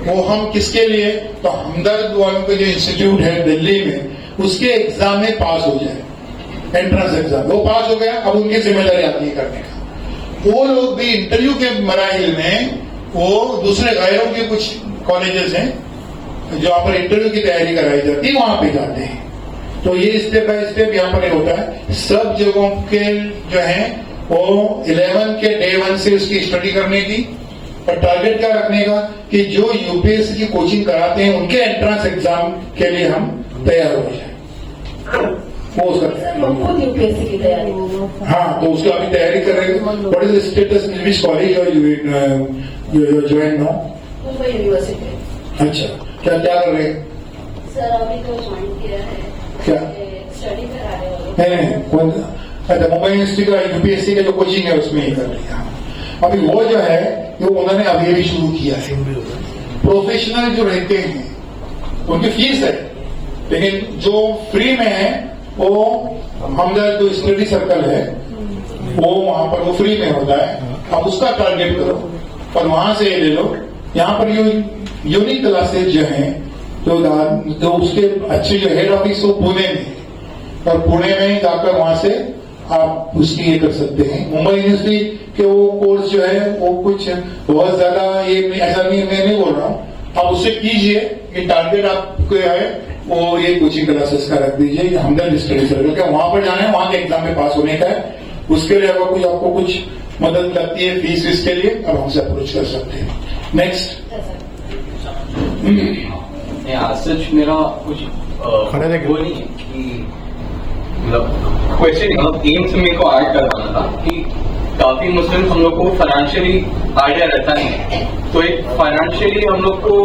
वो हम किसके लिए? तो हमदर्द वालों के जो इंस्टीट्यूट है दिल्ली में, उसके एग्जाम में पास हो जाए, एंट्रेंस एग्जाम, वो पास हो गया, अब उनकी जिम्मेदारी आती है करने का। वो लोग भी इंटरव्यू के मराहिल में, वो दूसरे गैरों के कुछ कॉलेजेस हैं जहाँ पर इंटरव्यू की तैयारी कराई जाती है, वहां पे जाते हैं। तो ये स्टेप बाय स्टेप यहाँ पर होता है। सब जगहों के जो है वो 11 के डे 1 से उसकी स्टडी करने की, और टारगेट क्या रखने का कि जो UPSC की कोचिंग कराते हैं उनके एंट्रेंस एग्जाम के लिए हम तैयार हो जाए। वो उसका UPSC की तैयारी। हाँ, तो उसका अभी तैयारी कर रहे हैं। What is the status in which college are you join now? Mumbai University. अच्छा, क्या कर रहे हैं सर? अभी तो ज्वाइन किया है, क्या स्टडी करा रहे हैं। नहीं, कौन? अच्छा, मुंबई यूनिवर्सिटी का UPSC का जो कोचिंग है उसमें ही कर रही है। अभी वो जो है वो उन्होंने अभी भी शुरू किया है। प्रोफेशनल जो रहते हैं उनकी फीस है, लेकिन जो फ्री में है वो हमदर्द जो स्टडी सर्कल है वो वहां पर वो फ्री में होता है। अब उसका टारगेट करो और वहां से ले लो। यहाँ पर यूनिक क्लासेज जो हैं तो उसके अच्छे जो हेड ऑफिस वो पुणे में, और पुणे में जाकर वहां से आप उसकी ये कर सकते हैं। मुंबई यूनिवर्सिटी के वो कोर्स जो है वो कुछ बहुत ज्यादा ये ऐसा नहीं, मैं नहीं बोल रहा हूँ, आप उससे कीजिए कि टारगेट आपको है वो ये कोचिंग क्लासेस का रख दीजिए, हमदर्द स्टडी सर्कल का, वहां पर जाना है, वहां के एग्जाम में पास होने का है। उसके लिए अगर आपको कुछ मदद लगती है फीस इसके लिए, अब हमसे अप्रोच कर सकते हैं। नेक्स्ट। सच मेरा कुछ वो नहीं है कि मतलब क्वेश्चन मतलब एम से मेरे को ऐड करवाना था कि काफी मुस्लिम हम लोग को फाइनेंशियली आइडिया रहता नहीं है, तो एक फाइनेंशियली हम लोग को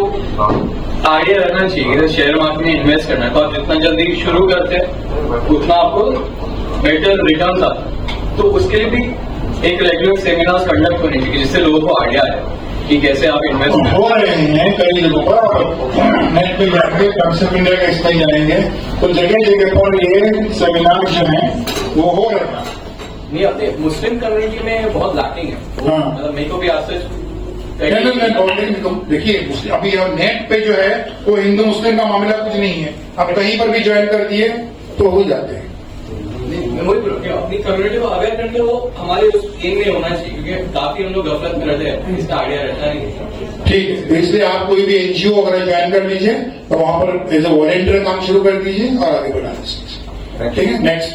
आइडिया रहना चाहिए कि शेयर मार्केट में इन्वेस्ट करना है, तो आप जितना जल्दी शुरू करते हैं उतना आपको बेटर रिटर्न आता है। तो उसके लिए भी एक रेगुलर सेमिनार्स कंडक्ट होने चाहिए जिससे लोगों को आइडिया है कि कैसे आप इन्वेस्ट हो रहे हैं कई जगहों पर। नेट पे जाके कॉन्सेप्ट इंडिया का इसमें जाएंगे तो जगह जगह पर ये सेमिनार जो है वो हो रहे हैं। नहीं, अपने मुस्लिम कम्युनिटी में बहुत लैकिंग है, मतलब मेरे को भी आपसे देखिए अभी नेट पे जो है वो हिंदू मुस्लिम का मामला कुछ नहीं है, आप कहीं पर भी ज्वाइन कर दिए तो हो जाते हैं। वही अपनी कम्युनिटी को अवेयर करके वो हमारे उस एम में होना चाहिए, क्योंकि काफी हम लोग गफलत में रहते हैं, इसका आइडिया रहता नहीं। ठीक है, तो इसलिए आप कोई भी एनजीओ वगैरह ज्वाइन कर लीजिए और वहां पर एज ए वॉलेंटियर काम शुरू कर दीजिए और आगे बढ़ा दीजिए। ठीक है, नेक्स्ट।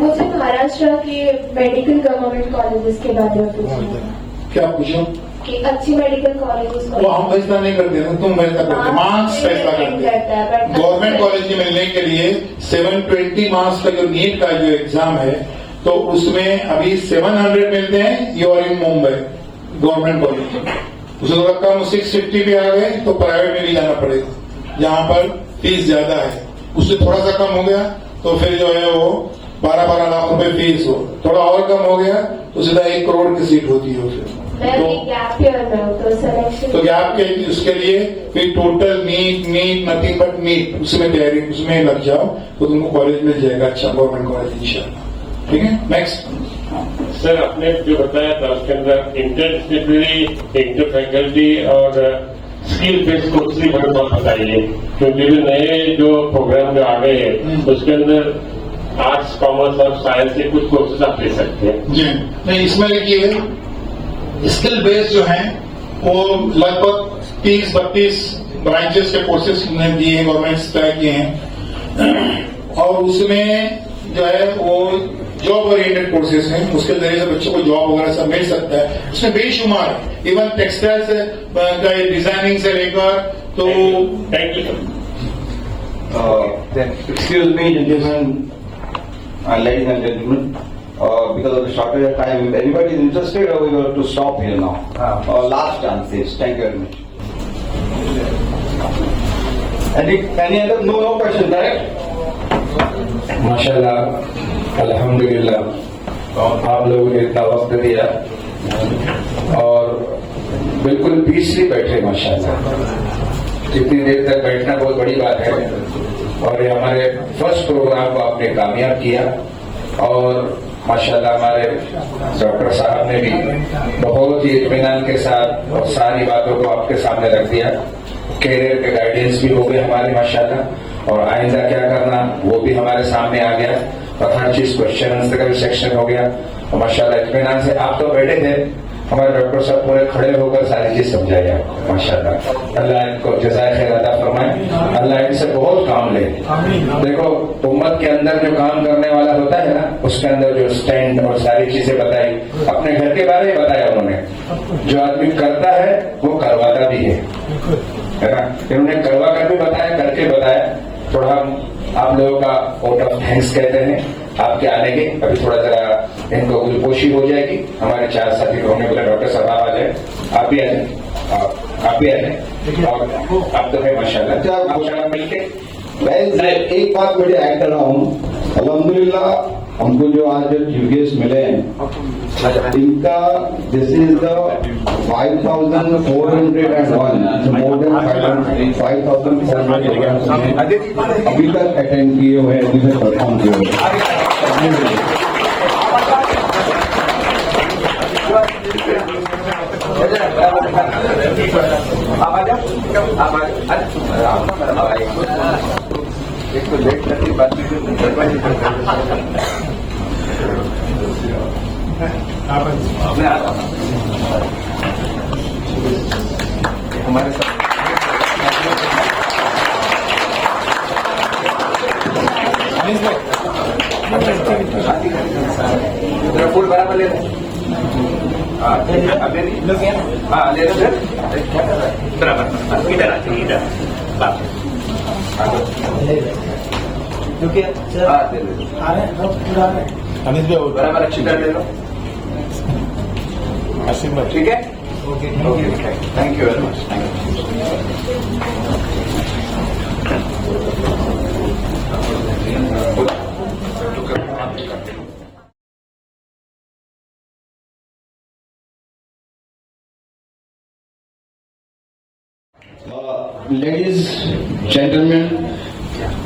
मुझे महाराष्ट्र के मेडिकल गवर्नमेंट कॉलेजेस के बारे में पूछना है। क्या पूछो? कि अच्छी मेडिकल कॉलेजेस वो हम फैसला नहीं करते हैं, तुम फैसला करते, मार्क्स फैसला करते हैं। गवर्नमेंट कॉलेज में मिलने के लिए 720 मार्क्स का जो नीट का जो एग्जाम है तो उसमें अभी 700 मिलते हैं। You are in Mumbai government college में, उससे थोड़ा कम 650 भी आ गए तो प्राइवेट में भी जाना पड़ेगा जहां पर फीस ज्यादा है। उससे थोड़ा सा कम हो गया तो फिर जो है वो 12-12 लाख रुपए फीस हो, थोड़ा और कम हो गया तो सीधा 1 करोड़ की सीट होती है फिर। तो गैप के उसके लिए फिर total NEET nothing but NEET उसमें तैयारी उसमें लग जाओ तो तुमको कॉलेज मिल जाएगा, अच्छा गवर्नमेंट कॉलेज इंशाल्लाह। ठीक है, नेक्स्ट। सर आपने जो बताया था उसके अंदर इंटरडिसिप्लिनरी इंटर फैकल्टी और स्किल बेस्ड कोर्स की बड़ी बात बताइए, क्योंकि नए जो प्रोग्राम जो आ गए हैं उसके अंदर आर्ट्स कॉमर्स और साइंस के कुछ कोर्सेज आप ले सकते हैं। जी नहीं, इसमें लिखिए स्किल बेस्ड जो है वो लगभग 30-32 ब्रांचेस के कोर्सेज दिए हैं, गवर्नमेंट तय किए हैं और उसमें जो है वो जॉब ओरिएंटेड कोर्सेज हैं, उसके जरिए से बच्चों को जॉब वगैरह सब मिल सकता है। उसमें बेशुमार है, इवन टेक्सटाइल से डिजाइनिंग से लेकर तो। Thank you sir. Excuse me gentleman, ladies and gentlemen, because of the shortage of time, if anybody is interested, we have to stop here now. Last chance, yes. Thank you very much. Any other? No question, correct? माशाल्लाह, अल्हम्दुलिल्लाह, आप लोगों ने इतना वक्त दिया और बिल्कुल पीसली बैठे माशाल्लाह। इतनी देर तक बैठना बहुत बड़ी बात है और ये हमारे फर्स्ट प्रोग्राम को आपने कामयाब किया और माशाल्लाह हमारे डॉक्टर साहब ने भी बहुत ही इत्मीनान के साथ और सारी बातों को आपके सामने रख दिया। कैरियर के गाइडेंस भी हो गए हमारे माशाल्लाह और आइंदा क्या करना वो भी हमारे सामने आ गया और हर चीज क्वेश्चन आंसर का भी सेक्शन हो गया और माशाल्लाह इत्मीनान से आप तो बैठे थे, हमारे डॉक्टर साहब पूरे खड़े होकर सारी चीज समझाई आपको माशाल्लाह। अल्लाह इनको जज़ाए खैर अता फरमाए, अल्लाह इनसे बहुत काम ले। देखो उम्मत के अंदर जो काम करने वाला होता है ना उसके अंदर जो स्टैंड और सारी चीजें बताई, अपने घर के बारे में बताया उन्होंने, जो आदमी करता है वो करवाता भी है ना। इन्होंने करवा कर भी बताया, करके बताया। थोड़ा हम आप लोगों का वोट ऑफ थैंक्स कहते हैं आपके आने के। अभी थोड़ा जरा इनको गुलपोशी हो जाएगी, हमारे 4 साथी होने बोले डॉक्टर साहब आप आ जाए, आप भी आ जाए, आप भी आ जाए और आप तो है माशाल्लाह मिलके। मैं एक बात बड़ी ऐड कर रहा हूँ, अल्हम्दुलिल्लाह हमको जो आज चीफ गेस्ट मिले हैं इनका this is the 5401 more than 5400 अभी तक अटेंड किए हुए हैं, अभी तक परफॉर्म किए हुए एक तो लेट करती बात हमारे साथ फूल बराबर ले हाँ ले लो बराबर इधर आते इधर क्योंकि सर आ रहे हैं पूरा अमित भाई बराबर अच्छी कर ले लो आसिम भाई ठीक है okay thank you very much Ladies, gentlemen,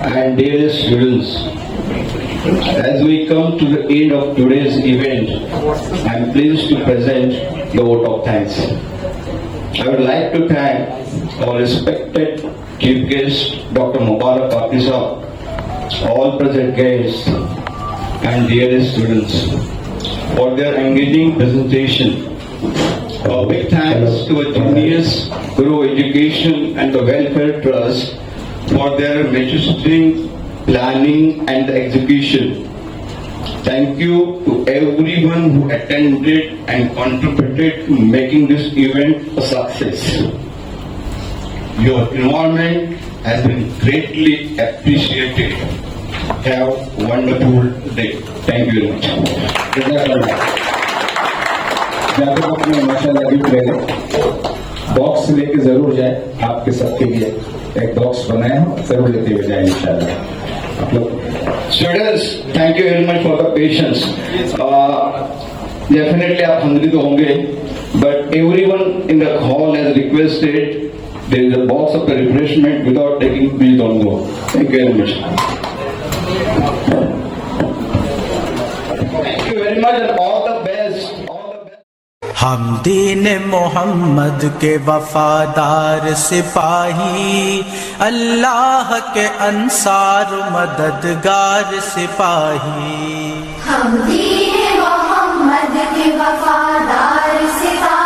and dear students, as we come to the end of today's event, I am pleased to present the vote of thanks. I would like to thank our respected Chief Guest, Dr. Mubarak Afisa, all present guests, and dear students, for their engaging presentation. A big thanks to a Genius Guru Education and the Welfare Trust for their messaging, planning and the execution. Thank you to everyone who attended and contributed to making this event a success. Your involvement has been greatly appreciated. Have a wonderful day. Thank you very much. अपने माशाल्लाह gift ले लें box लेके जरूर जाए आपके सबके लिए एक बॉक्स बनाया हम जरूर लेते हुए जाए इंशाल्लाह आप लोग Students, thank you very much for the patience. Definitely आप हंग्री तो होंगे, but everyone in the hall has requested there is a box of the refreshment. Without taking, please don't go. Thank you very much. Thank you very much and all the best. हम दीन मोहम्मद के वफादार सिपाही, अल्लाह के अंसार मददगार सिपाही। हम दीन मोहम्मद के वफादार सिपाही।